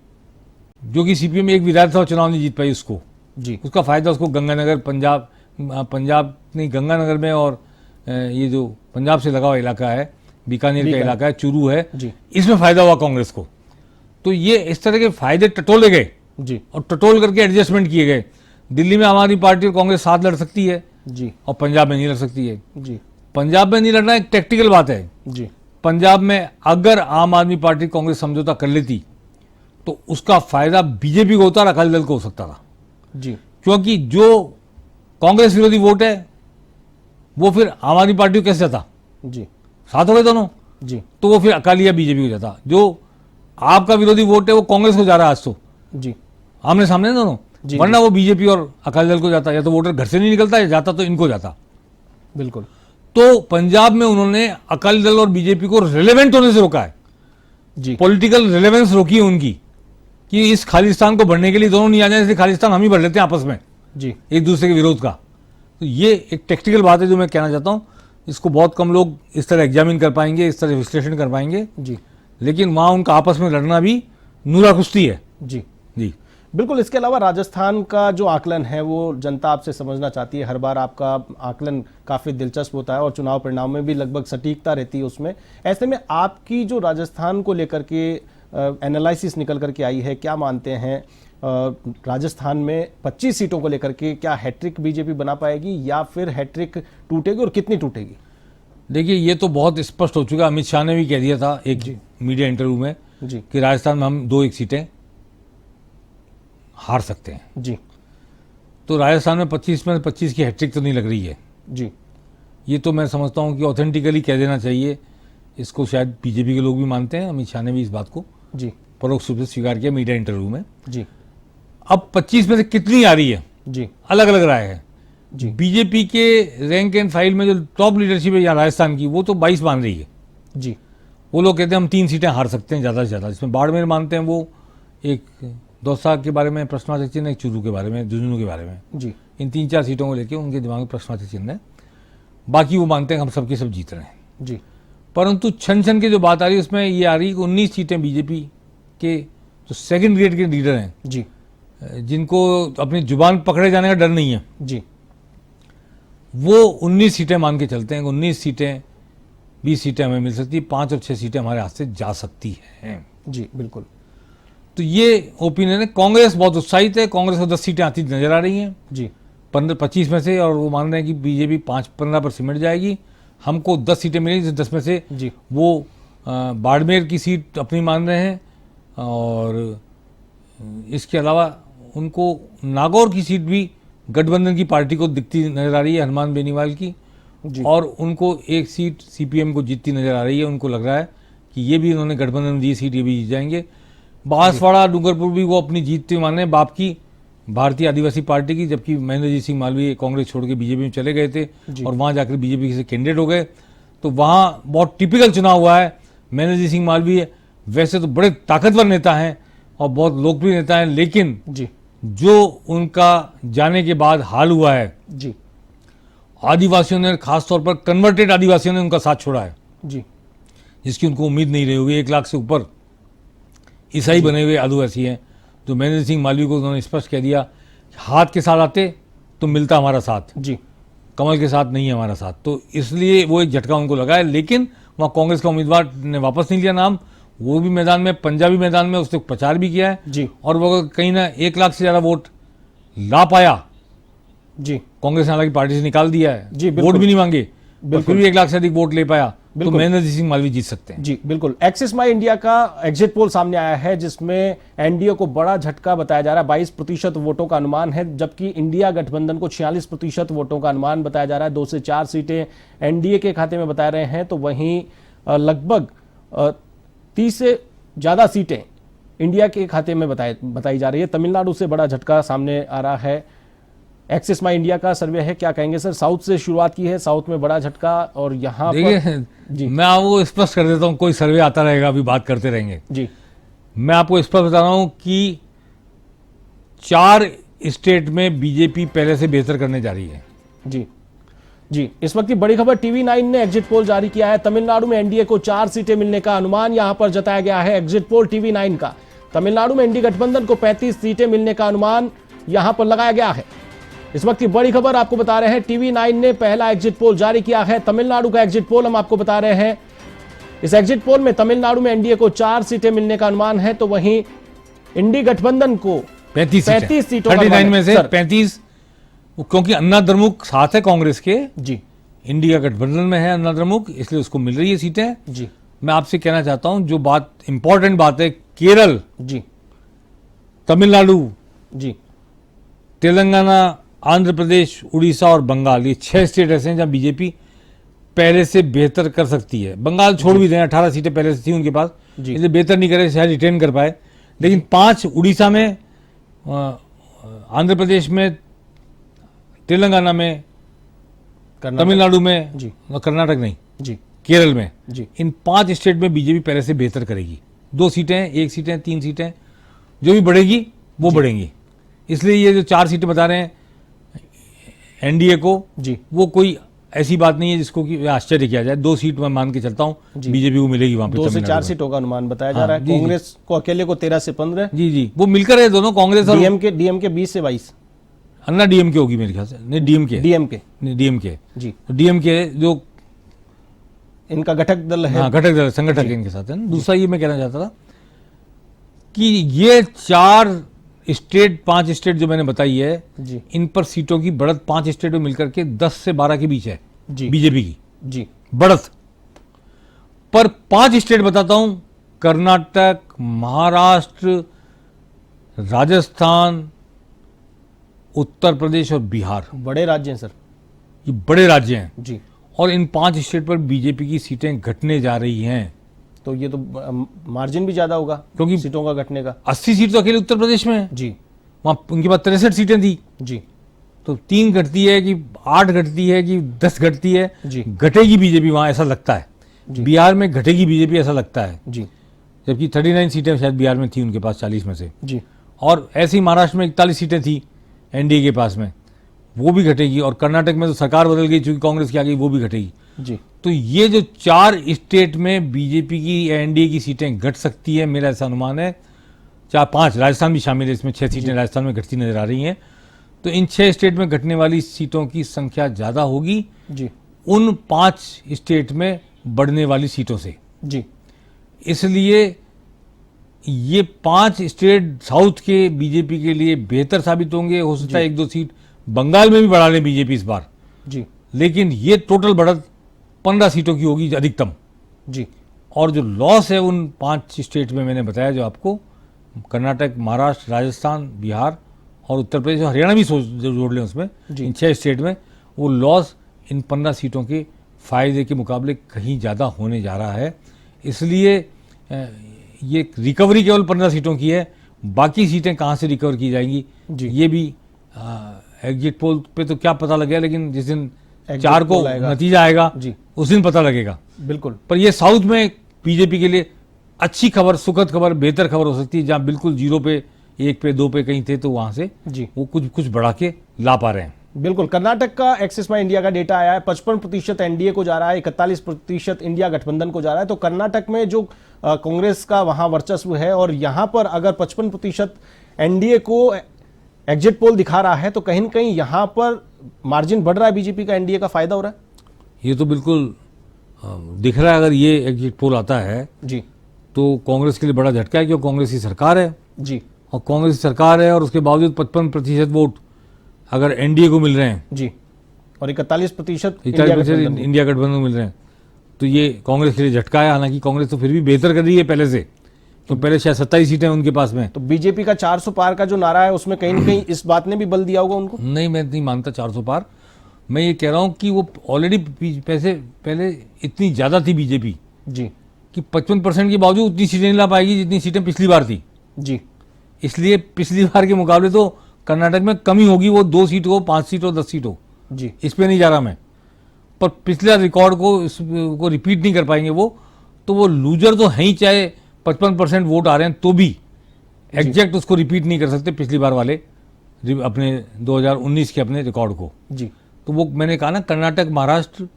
जो कि सीपीएम एक विधानसभा चुनाव नहीं जीत पाई, उसको जी उसका फायदा उसको गंगानगर, पंजाब नहीं, गंगानगर में, और ये जो पंजाब से लगा हुआ इलाका है, बीकानेर का इलाका है, चूरू है, जी इसमें फायदा हुआ कांग्रेस को। तो ये इस तरह के फायदे टटोले गए जी और टटोल करके एडजस्टमेंट किए गए। दिल्ली में आम आदमी पार्टी और कांग्रेस साथ लड़ सकती है जी और पंजाब में नहीं लड़ सकती है। जी पंजाब में नहीं लड़ना एक टेक्टिकल बात है। जी पंजाब में अगर आम आदमी पार्टी कांग्रेस समझौता कर लेती तो उसका फायदा बीजेपी को होता और अकाली दल को हो सकता था, जी क्योंकि जो कांग्रेस विरोधी वोट है वो फिर आम आदमी पार्टी को कैसे जाता, जी साथ हो गए दोनों, जी तो वो फिर अकाली या बीजेपी को जाता। जो आपका विरोधी वोट है वो कांग्रेस को जा रहा है आज, तो जी आमने सामने दोनों, जी, वरना वो बीजेपी और अकाली दल को जाता, या तो वोटर घर से नहीं निकलता या जाता तो इनको जाता। बिल्कुल। तो पंजाब में उन्होंने अकाली दल और बीजेपी को रिलेवेंट होने से रोका है, जी पॉलिटिकल रिलेवेंस रोकी है उनकी, कि इस खालिस्तान को भरने के लिए दोनों नहीं आ जाए, इसलिए खालिस्तान हम ही भर लेते हैं आपस में जी एक दूसरे के विरोध का। तो ये एक टेक्टिकल बात है जो मैं कहना चाहता हूँ। इसको बहुत कम लोग इस तरह एग्जामिन कर पाएंगे, इस तरह विश्लेषण कर पाएंगे, जी लेकिन वहाँ उनका आपस में लड़ना भी नूरा कुश्ती है। जी जी बिल्कुल। इसके अलावा राजस्थान का जो आकलन है वो जनता आपसे समझना चाहती है। हर बार आपका आकलन काफ़ी दिलचस्प होता है और चुनाव परिणाम में भी लगभग सटीकता रहती है उसमें। ऐसे में आपकी जो राजस्थान को लेकर के एनालिसिस निकल करके आई है, क्या मानते हैं राजस्थान में 25 सीटों को लेकर के क्या हैट्रिक बीजेपी बना पाएगी या फिर हैट्रिक टूटेगी और कितनी टूटेगी? देखिए, ये तो बहुत स्पष्ट हो चुका। अमित शाह ने भी कह दिया था एक मीडिया इंटरव्यू में जी कि राजस्थान में हम 2-1 सीटें हार सकते हैं। जी तो राजस्थान में 25 में 25 की हैट्रिक तो नहीं लग रही है। जी ये तो मैं समझता हूँ कि ऑथेंटिकली कह देना चाहिए। इसको शायद बीजेपी के लोग भी मानते हैं। अमित शाह ने भी इस बात को जी परोक्ष रूप से स्वीकार किया मीडिया इंटरव्यू में। जी अब 25 में से कितनी आ रही है, जी अलग अलग राय है। जी बीजेपी के रैंक एंड फाइल में जो टॉप लीडरशिप है यहाँ राजस्थान की, वो तो 22 मान रही है। जी वो लोग कहते हैं हम 3 सीटें हार सकते हैं ज़्यादा से ज़्यादा। इसमें बाड़मेर मानते हैं वो, एक दौसा के बारे में प्रश्नवाचक चिन्ह, एक चूरू के बारे में, झुंझुनू के बारे में। जी इन 3-4 सीटों को लेके उनके दिमाग में प्रश्नवाचक चिन्ह है। बाकी वो मानते हैं हम सबके सब जीत रहे हैं। जी परंतु छन छन की जो बात आ रही है उसमें ये आ रही है कि 19 सीटें बीजेपी के जो सेकंड ग्रेड के लीडर हैं, जी जिनको अपनी जुबान पकड़े जाने का डर नहीं है, जी वो 19 सीटें मान के चलते हैं। 19 सीटें 20 सीटें हमें मिल सकती है, 5 और 6 सीटें हमारे हाथ से जा सकती हैं। जी बिल्कुल। तो ये ओपिनियन है। कांग्रेस बहुत उत्साहित है, कांग्रेस को 10 सीटें आती नजर आ रही हैं जी 25 में से, और वो मान रहे हैं कि बीजेपी 5-15 पर सिमट जाएगी। हमको 10 सीटें मिलेंगी, 10 में से जी वो बाड़मेर की सीट अपनी मान रहे हैं, और इसके अलावा उनको नागौर की सीट भी गठबंधन की पार्टी को दिखती नजर आ रही है, हनुमान बेनीवाल की, जी और उनको एक सीट सीपीएम को जीतती नजर आ रही है। उनको लग रहा है कि ये भी उन्होंने गठबंधन में दी सीट, ये भी जीत जाएंगे। बांसवाड़ा डूंगरपुर भी वो अपनी जीतती माने हैं, बाप की भारतीय आदिवासी पार्टी की, जबकि महेंद्र सिंह मालवीय कांग्रेस छोड़ के बीजेपी में चले गए थे और वहां जाकर बीजेपी से कैंडिडेट हो गए। तो वहां बहुत टिपिकल चुनाव हुआ है। महेंद्र सिंह मालवीय वैसे तो बड़े ताकतवर नेता हैं और बहुत लोकप्रिय नेता हैं, लेकिन जी जो उनका जाने के बाद हाल हुआ है, जी आदिवासियों ने, खासतौर पर कन्वर्टेड आदिवासियों ने उनका साथ छोड़ा है, जी जिसकी उनको उम्मीद नहीं रही होगी। 1 लाख से ऊपर ईसाई बने हुए आदिवासी हैं। तो महेंद्र सिंह मालवीय को उन्होंने स्पष्ट कह दिया, हाथ के साथ आते तो मिलता हमारा साथ, जी कमल के साथ नहीं है हमारा साथ। तो इसलिए वो एक झटका उनको लगा है। लेकिन वहाँ कांग्रेस का उम्मीदवार ने वापस नहीं लिया नाम, वो भी मैदान में, पंजाबी मैदान में उसने प्रचार भी किया है, जी और वो कहीं ना 1 लाख से ज़्यादा वोट ला पाया। जी कांग्रेस ने हालांकि पार्टी से निकाल दिया है, जी, बिल्कुल। वोट भी नहीं मांगे, और फिर भी 1 लाख से अधिक वोट ले पाया, तो बिल्कुल। महेंद्र सिंह मालवीय जीत सकते हैं। जी बिल्कुल। एक्सिस माई इंडिया का एग्जिट पोल सामने आया है, जिसमें एनडीए को बड़ा झटका बताया जा रहा है। 22% वोटों का अनुमान है, जबकि इंडिया गठबंधन को 46% वोटों का अनुमान बताया जा रहा है। 2 से 4 सीटें एनडीए के खाते में बता रहे हैं, तो वहीं लगभग 30 से ज्यादा सीटें इंडिया के खाते में बताई जा रही है। तमिलनाडु से बड़ा झटका सामने आ रहा है। एक्सिस माई इंडिया का सर्वे है, क्या कहेंगे सर? साउथ से शुरुआत की है, साउथ में बड़ा झटका, और यहाँ पर देखिए, मैं आपको स्पष्ट कर देता हूँ, कोई सर्वे आता रहेगा, अभी बात करते रहेंगे। जी मैं आपको स्पष्ट बता रहा हूँ कि 4 स्टेट में बीजेपी पहले से बेहतर करने जा रही है। जी जी इस वक्त की बड़ी खबर, TV9 ने एग्जिट पोल जारी किया है। तमिलनाडु में एनडीए को 4 सीटें मिलने का अनुमान यहां पर जताया गया है। एग्जिट पोल TV9 का तमिलनाडु में एनडीए गठबंधन को 35 सीटें मिलने का अनुमान यहां पर लगाया गया है। इस वक्त की बड़ी खबर आपको बता रहे हैं, TV9 ने पहला एग्जिट पोल जारी किया है। तमिलनाडु का एग्जिट पोल हम आपको बता रहे हैं। इस एग्जिट पोल में तमिलनाडु में एनडीए को 4 सीटें मिलने का अनुमान है, तो वहीं इंडी गठबंधन को 35 सीटों का 39 में से सर। 35, क्योंकि अन्ना द्रमुक साथ है कांग्रेस के, जी इंडिया गठबंधन में है अन्ना द्रमुक, इसलिए उसको मिल रही है सीटें। जी मैं आपसे कहना चाहता हूं, जो बात इंपॉर्टेंट बात है, केरल, जी तमिलनाडु, जी तेलंगाना, आंध्र प्रदेश, उड़ीसा और बंगाल, ये 6 स्टेट ऐसे हैं जहां बीजेपी पहले से बेहतर कर सकती है। बंगाल छोड़ भी दें, 18 सीटें पहले से थी उनके पास, जी। इसलिए बेहतर नहीं करे, शायद रिटेन कर पाए। लेकिन 5 उड़ीसा में, आंध्र प्रदेश में, तेलंगाना में, तमिलनाडु में, जी। कर्नाटक नहीं, जी केरल में, जी इन 5 स्टेट में बीजेपी पहले से बेहतर करेगी। 2 सीटें, 1 सीटें, 3 सीटें, जो भी बढ़ेगी वो बढ़ेंगी। इसलिए ये जो 4 सीटें बता रहे हैं एनडीए को, जी वो कोई ऐसी बात नहीं है जिसको कि आश्चर्य किया जाए। 2 सीट मैं मान के चलता हूँ जी। बीजेपी को मिलेगी वहां पे। 2 से तमिलनाडु 4 में। सीटों का अनुमान बताया जा हाँ, रहा है। जी, जी। कांग्रेस को अकेले को 13 से 15, जी जी, वो मिलकर है दोनों, कांग्रेस और डीएमके 20 से 22, अन्ना डीएमके होगी मेरे ख्याल से, नहीं डीएमके, डीएमके जी डीएमके जो इनका घटक दल है। हाँ घटक दल, संगठक इनके साथ है ना। दूसरा ये मैं कहना चाहता था कि ये 4 स्टेट, 5 स्टेट जो मैंने बताई है, जी इन पर सीटों की बढ़त 5 स्टेट में मिलकर के 10 से 12 के बीच है जी बीजेपी की जी बढ़त। पर 5 स्टेट बताता हूं, कर्नाटक, महाराष्ट्र, राजस्थान, उत्तर प्रदेश और बिहार, बड़े राज्य हैं सर। ये बड़े राज्य हैं, जी और इन 5 स्टेट पर बीजेपी की सीटें घटने जा रही हैं। तो ये तो मार्जिन भी ज्यादा होगा क्योंकि सीटों का घटने का। 80 सीट तो अकेले उत्तर प्रदेश में है, जी वहाँ उनके पास 63 सीटें थी, जी तो 3 घटती है कि 8 घटती है कि 10 घटती है, जी घटेगी बीजेपी वहाँ, ऐसा लगता है। बिहार में घटेगी बीजेपी ऐसा लगता है, जी जबकि 39 सीटें शायद बिहार में थी उनके पास 40 में से, जी और ऐसे ही महाराष्ट्र में 41 सीटें थी एनडीए के पास में, वो भी घटेगी। और कर्नाटक में तो सरकार बदल गई चूंकि कांग्रेस की आ गई, वो भी घटेगी। जी तो ये जो 4 स्टेट में बीजेपी की या एनडीए की सीटें घट सकती है, मेरा ऐसा अनुमान है। 4-5 राजस्थान भी शामिल है इसमें, 6 सीटें राजस्थान में घटती नजर आ रही हैं। तो इन 6 स्टेट में घटने वाली सीटों की संख्या ज़्यादा होगी जी उन 5 स्टेट में बढ़ने वाली सीटों से। जी इसलिए ये 5 स्टेट साउथ के बीजेपी के लिए बेहतर साबित होंगे। हो सकता है 1-2 सीट बंगाल में भी बढ़ा लें बीजेपी इस बार, जी लेकिन ये टोटल बढ़त 15 सीटों की होगी अधिकतम। जी और जो लॉस है उन 5 स्टेट में मैंने बताया जो आपको, कर्नाटक, महाराष्ट्र, राजस्थान, बिहार और उत्तर प्रदेश और हरियाणा भी जोड़ लें उसमें, जी। इन 6 स्टेट में वो लॉस इन 15 सीटों के फायदे के मुकाबले कहीं ज़्यादा होने जा रहा है। इसलिए ये रिकवरी केवल 15 सीटों की है, बाकी सीटें कहाँ से रिकवर की जाएंगी जी। ये भी एग्जिट पोल पे तो क्या पता लगेगा, लेकिन जिस दिन एग्जिट 4 को पोल आएगा। नतीजा आएगा जी। उस दिन पता लगेगा। बिल्कुल पर ये साउथ में बीजेपी के लिए अच्छी खबर, सुखद खबर, बेहतर खबर हो सकती है। जहां बिल्कुल 0 पे, 1 पे, 2 पे कहीं थे, तो वहां से जी वो कुछ बढ़ा के ला पा रहे हैं। बिल्कुल। कर्नाटक का एक्सिस माई इंडिया का डेटा आया है, 55% एनडीए को जा रहा है, 41% इंडिया गठबंधन को जा रहा है। तो कर्नाटक में जो कांग्रेस का वहां वर्चस्व है, और यहां पर अगर 55% एनडीए को एग्जिट पोल दिखा रहा है, तो कहीं ना कहीं यहां पर मार्जिन बढ़ रहा है बीजेपी का, एनडीए का फायदा हो रहा है। ये तो बिल्कुल दिख रहा है। अगर ये एग्जिट पोल आता है जी तो कांग्रेस के लिए बड़ा झटका है, क्योंकि कांग्रेस की सरकार है, जी और कांग्रेस की सरकार है और उसके बावजूद 55% वोट अगर एनडीए को मिल रहे हैं, जी, और 41% 41% इंडिया गठबंधन को मिल रहे हैं, तो ये कांग्रेस के लिए झटका है। हालांकि कांग्रेस तो फिर भी बेहतर कर रही है पहले से, तो पहले शायद 27 सीटें उनके पास में। तो बीजेपी का 400 पार का जो नारा है, उसमें कहीं ना कहीं इस बात ने भी बल दिया होगा उनको। नहीं, मैं नहीं मानता 400 पार। मैं ये कह रहा हूँ कि वो ऑलरेडी पैसे पहले इतनी ज़्यादा थी बीजेपी जी कि 55% के बावजूद उतनी सीटें नहीं ला पाएगी जितनी सीटें पिछली बार थी। जी इसलिए पिछली बार के मुकाबले तो कर्नाटक में कमी होगी, वो 2 सीट हो, 5 सीट हो, 10 सीट हो, जी इस पे नहीं जा रहा मैं। पर पिछला रिकॉर्ड को रिपीट नहीं कर पाएंगे वो, तो वो लूजर तो हैं ही, चाहे 55% वोट आ रहे हैं तो भी एग्जैक्ट उसको रिपीट नहीं कर सकते पिछली बार वाले अपने 2019 के अपने रिकॉर्ड को। जी तो वो मैंने कहा ना, कर्नाटक, महाराष्ट्र,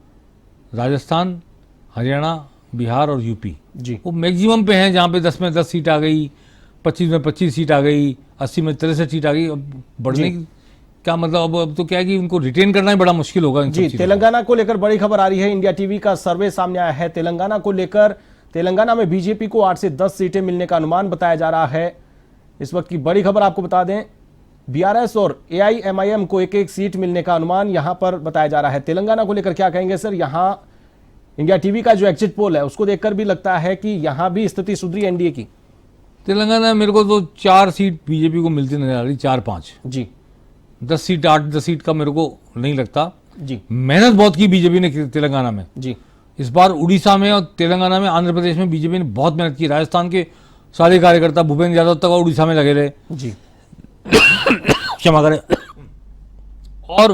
राजस्थान, हरियाणा, बिहार और यूपी, जी वो मैक्सिमम पे हैं, जहाँ पे 10 में 10 सीट आ गई, 25 में 25 सीट आ गई, 80 में 63 सीट आ गई। अब बढ़ने की क्या मतलब, अब तो क्या है कि उनको रिटेन करना ही बड़ा मुश्किल होगा इन सब जी। चीज़ों को। तेलंगाना को लेकर बड़ी खबर आ रही है, इंडिया टीवी का सर्वे सामने आया है तेलंगाना को लेकर। तेलंगाना में बीजेपी को 8 से 10 सीटें मिलने का अनुमान बताया जा रहा है। इस वक्त की बड़ी खबर आपको बता दें, बीआरएस और एआईएमआईएम को एक एक सीट मिलने का अनुमान यहां पर बताया जा रहा है। तेलंगाना को लेकर क्या कहेंगे सर? यहां इंडिया टीवी का जो एग्जिट पोल है उसको देखकर भी लगता है कि यहां भी स्थिति सुधरी एनडीए की। तेलंगाना मेरे को तो 4 सीट बीजेपी को मिलती नजर आ रही, 4-5। जी 10 सीट, 8-10 सीट का मेरे को नहीं लगता। जी मेहनत बहुत की बीजेपी ने तेलंगाना में। जी इस बार उड़ीसा में और तेलंगाना में, आंध्र प्रदेश में बीजेपी ने बहुत मेहनत की। राजस्थान के सारे कार्यकर्ता भूपेंद्र यादव तक और उड़ीसा में लगे रहे, जी क्षमा करें। और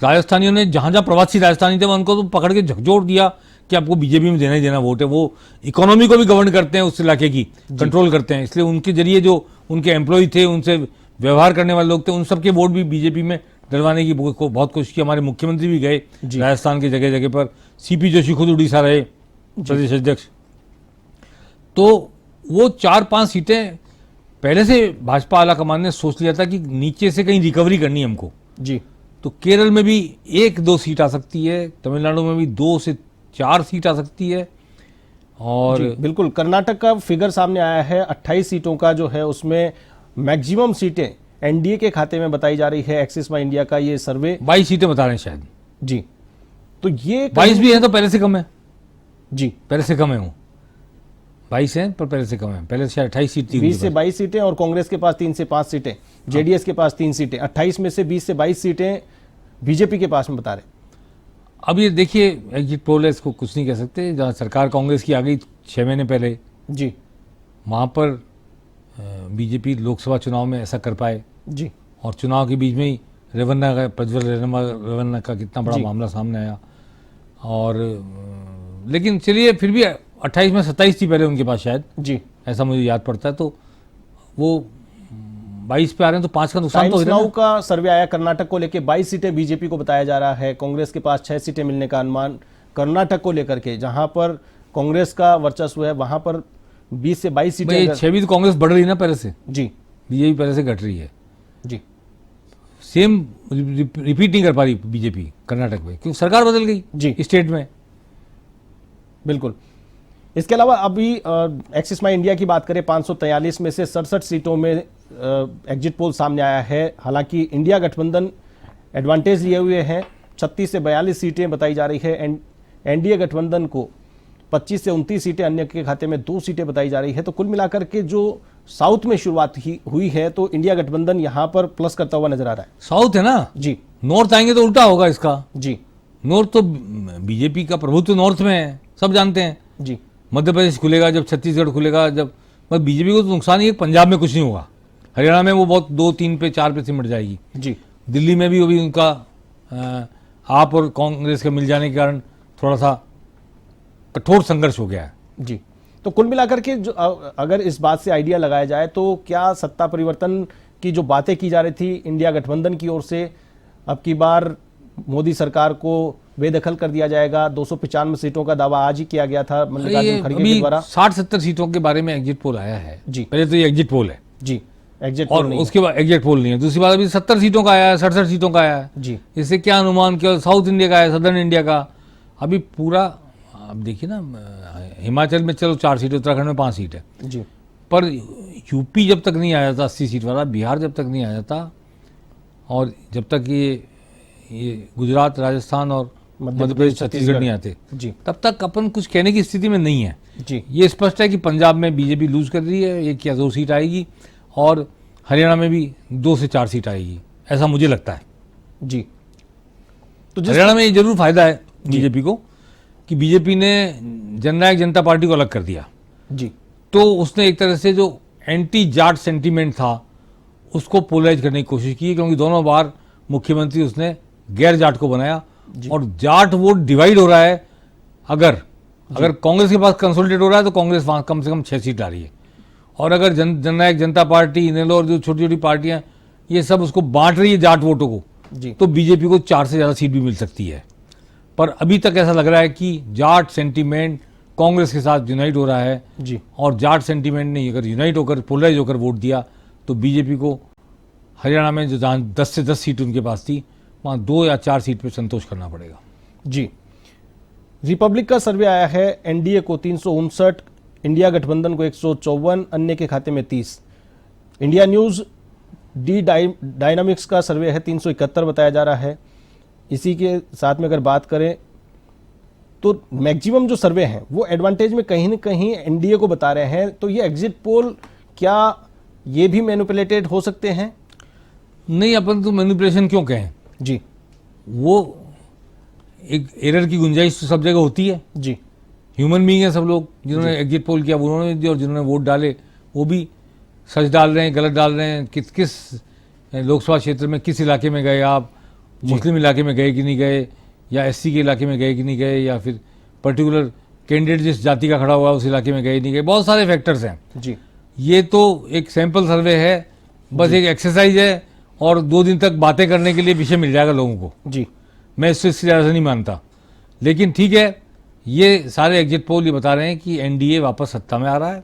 राजस्थानियों ने जहां जहां प्रवासी राजस्थानी थे उनको तो पकड़ के झकझोर दिया कि आपको बीजेपी में देना ही देना वोट है। वो इकोनॉमी को भी गवर्न करते हैं, उस इलाके की कंट्रोल करते हैं, इसलिए उनके जरिए जो उनके एम्प्लॉय थे, उनसे व्यवहार करने वाले लोग थे, उन सबके वोट भी बीजेपी में डलवाने की बहुत कोशिश की। हमारे मुख्यमंत्री भी गए राजस्थान की जगह जगह पर, सीपी जोशी खुद उड़ीसा रहे प्रदेश अध्यक्ष। तो वो 4-5 सीटें पहले से भाजपा आला कमान ने सोच लिया था कि नीचे से कहीं रिकवरी करनी है हमको। जी तो केरल में भी 1-2 सीट आ सकती है, तमिलनाडु में भी 2 से 4 सीट आ सकती है। और बिल्कुल, कर्नाटक का फिगर सामने आया है 28 सीटों का जो है, उसमें मैक्सिमम सीटें एनडीए के खाते में बताई जा रही है। एक्सिस माई इंडिया का ये सर्वे 22 सीटें बता रहे हैं शायद। जी, तो ये 22 भी है तो पहले से कम है। जी, पहले से कम है, वो 22 है पर पहले से कम है। पहले शायद 28 सीट थी, 20 से 22 सीटें, और कांग्रेस के पास 3 से 5 सीटें, जेडीएस के पास 3 सीटें। 28 में से 20 से 22 सीटें बीजेपी के पास में बता रहे। अब ये देखिए, एग्जिट पोल है, इसको कुछ नहीं कह सकते। जहाँ सरकार कांग्रेस की आ गई 6 महीने पहले, जी वहाँ पर बीजेपी लोकसभा चुनाव में ऐसा कर पाए जी और चुनाव के बीच में ही रेवन्ना का, प्रज्वल रेवन्ना का कितना बड़ा मामला सामने आया। और लेकिन चलिए फिर भी 28 में 27 थी पहले उनके पास शायद, जी। ऐसा मुझे याद पड़ता है। तो वो 22 पे आ रहे हैं तो 5 का नुकसान तो हो टाइम्स रहा है नाउ ना। का सर्वे आया कर्नाटक को लेके 22 सीटें बीजेपी को बताया जा रहा है, कांग्रेस के पास 6 सीटें मिलने का अनुमान। कर्नाटक को लेकर के जहां पर कांग्रेस का वर्चस्व है वहां पर 20 से 22 सीटें भाई अगर- 6 भी तो कांग्रेस बढ़ रही है ना पहले से, जी बीजेपी पहले से घट रही है। जी सेम रिपीट नहीं कर पा रही बीजेपी कर्नाटक में, क्योंकि सरकार बदल गई जी स्टेट में। बिल्कुल। इसके अलावा अभी एक्सिस माई इंडिया की बात करें, 543 में से 67 सीटों में एग्जिट पोल सामने आया है। हालांकि इंडिया गठबंधन एडवांटेज लिए हुए हैं, 36 से 42 सीटें बताई जा रही है। एनडीए गठबंधन को 25 से 29 सीटें, अन्य के खाते में 2 सीटें बताई जा रही है। तो कुल मिलाकर के जो साउथ में शुरुआत हुई है तो इंडिया गठबंधन यहां पर प्लस करता हुआ नजर आ रहा है। साउथ है ना, जी नॉर्थ आएंगे तो उल्टा होगा इसका। जी नॉर्थ तो बीजेपी का प्रभुत्व नॉर्थ में है, सब जानते हैं। जी मध्य प्रदेश खुलेगा, जब छत्तीसगढ़ खुलेगा, जब बस बीजेपी को तो नुकसान ही है, पंजाब में कुछ नहीं होगा। हरियाणा में वो बहुत 2-3 पे 4 पे सिमट जाएगी। जी दिल्ली में भी अभी उनका आप और कांग्रेस के मिल जाने के कारण थोड़ा सा कठोर संघर्ष हो गया है। जी। तो कुल मिलाकर के जो अगर इस बात से आइडिया लगाया जाए तो क्या सत्ता परिवर्तन की जो बातें की जा रही थी इंडिया गठबंधन की ओर से, अब की बार मोदी सरकार को बेदखल कर दिया जाएगा? 295 सीटों का दावा आज ही किया गया था मल्लिकार्जुन खड़गे के द्वारा। 60-70 सीटों के बारे में एग्जिट पोल आया है जी। पहले तो ये एग्जिट पोल है जी एग्जिट और पोल नहीं उसके बाद एग्जिट पोल नहीं है। दूसरी बात अभी 70 सीटों का आया है, 67 सीटों का आया है। जी इससे क्या अनुमान, केवल साउथ इंडिया का है, सदर्न इंडिया का अभी पूरा। अब देखिए ना, हिमाचल में चलो 4 सीट, उत्तराखंड में 5 सीट है, जी पर यूपी जब तक नहीं आ जाता 80 सीट वाला, बिहार जब तक नहीं आ जाता, और जब तक ये गुजरात, राजस्थान और मध्य प्रदेश, छत्तीसगढ़ नहीं आते, जी तब तक अपन कुछ कहने की स्थिति में नहीं है। जी ये स्पष्ट है कि पंजाब में बीजेपी लूज कर रही है, 1 या 2 सीट आएगी, और हरियाणा में भी 2 से 4 सीट आएगी, ऐसा मुझे लगता है। जी। तो हरियाणा में ये जरूर फायदा है बीजेपी को कि बीजेपी ने जननायक जनता पार्टी को अलग कर दिया। जी तो उसने एक तरह से जो एंटी जाट सेंटीमेंट था उसको पोलराइज करने की कोशिश की, क्योंकि दोनों बार मुख्यमंत्री उसने गैर जाट को बनाया, और जाट वोट डिवाइड हो रहा है। अगर कांग्रेस के पास कंसोलिडेट हो रहा है तो कांग्रेस वहां कम से कम 6 सीट ला रही है, और अगर जननायक जनता पार्टी, इनेलो और जो छोटी छोटी पार्टियां ये सब उसको बांट रही है जाट वोटों को, जी तो बीजेपी को 4 से ज़्यादा सीट भी मिल सकती है। पर अभी तक ऐसा लग रहा है कि जाट सेंटीमेंट कांग्रेस के साथ यूनाइट हो रहा है, जी और जाट सेंटीमेंट ने अगर यूनाइट होकर, पोलराइज होकर वोट दिया तो बीजेपी को हरियाणा में जो जहाँ 10 से 10 सीट उनके पास थी, वहाँ 2 या 4 सीट पे संतोष करना पड़ेगा। जी। रिपब्लिक का सर्वे आया है, एनडीए को 359, इंडिया गठबंधन को 154, अन्य के खाते में 30। इंडिया न्यूज डायनामिक्स का सर्वे है, 371 बताया जा रहा है। इसी के साथ में अगर बात करें तो मैक्सिमम जो सर्वे हैं वो एडवांटेज में कहीं न कहीं एनडीए को बता रहे हैं। तो ये एग्जिट पोल क्या ये भी मैनिपुलेटेड हो सकते हैं? नहीं, अपन तो मैनिपुलेशन क्यों कहें, जी वो एक एरर की गुंजाइश तो सब जगह होती है। जी ह्यूमन बीइंग है सब लोग, जिन्होंने एग्जिट पोल किया उन्होंने दिया, और जिन्होंने वोट डाले वो भी सच डाल रहे हैं, गलत डाल रहे हैं। किस लोकसभा क्षेत्र में किस इलाके में गए आप, मुस्लिम इलाके में गए कि नहीं गए, या एससी के इलाके में गए कि नहीं गए, या फिर पर्टिकुलर कैंडिडेट जिस जाति का खड़ा हुआ है उस इलाके में गए नहीं गए, बहुत सारे फैक्टर्स हैं। जी ये तो एक सैंपल सर्वे है, बस एक एक्सरसाइज है, और 2 दिन तक बातें करने के लिए विषय मिल जाएगा लोगों को। जी मैं इससे ज़्यादा नहीं मानता, लेकिन ठीक है, ये सारे एग्जिट पोल ये बता रहे हैं कि एनडीए वापस सत्ता में आ रहा है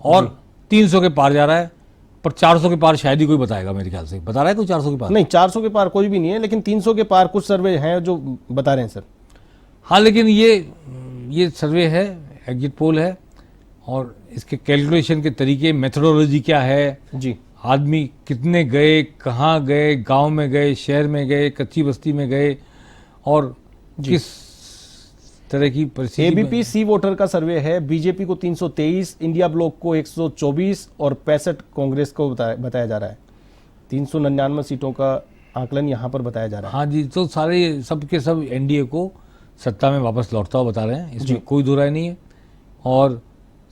और 300 के पार जा रहा है, पर 400 के पार शायद ही कोई बताएगा। मेरे ख्याल से बता रहा है कोई 400 के पार? नहीं, 400 के पार कोई भी नहीं है, लेकिन 300 के पार कुछ सर्वे हैं जो बता रहे हैं सर। हाँ, लेकिन ये सर्वे है, एग्जिट पोल है, और इसके कैलकुलेशन के तरीके, मेथोडोलॉजी क्या है, जी आदमी कितने गए, कहाँ गए, गांव में गए, शहर में गए, कच्ची बस्ती में गए, और किस तरह की परिस्थिति। एबीपी सी वोटर का सर्वे है, बीजेपी को 323, इंडिया ब्लॉक को 124 और 65 कांग्रेस को बताया जा रहा है। 399 सीटों का आकलन यहाँ पर बताया जा रहा है। हाँ जी, तो सारे सब के सब एनडीए को सत्ता में वापस लौटता हुआ बता रहे हैं, इसमें कोई दो राय नहीं है। और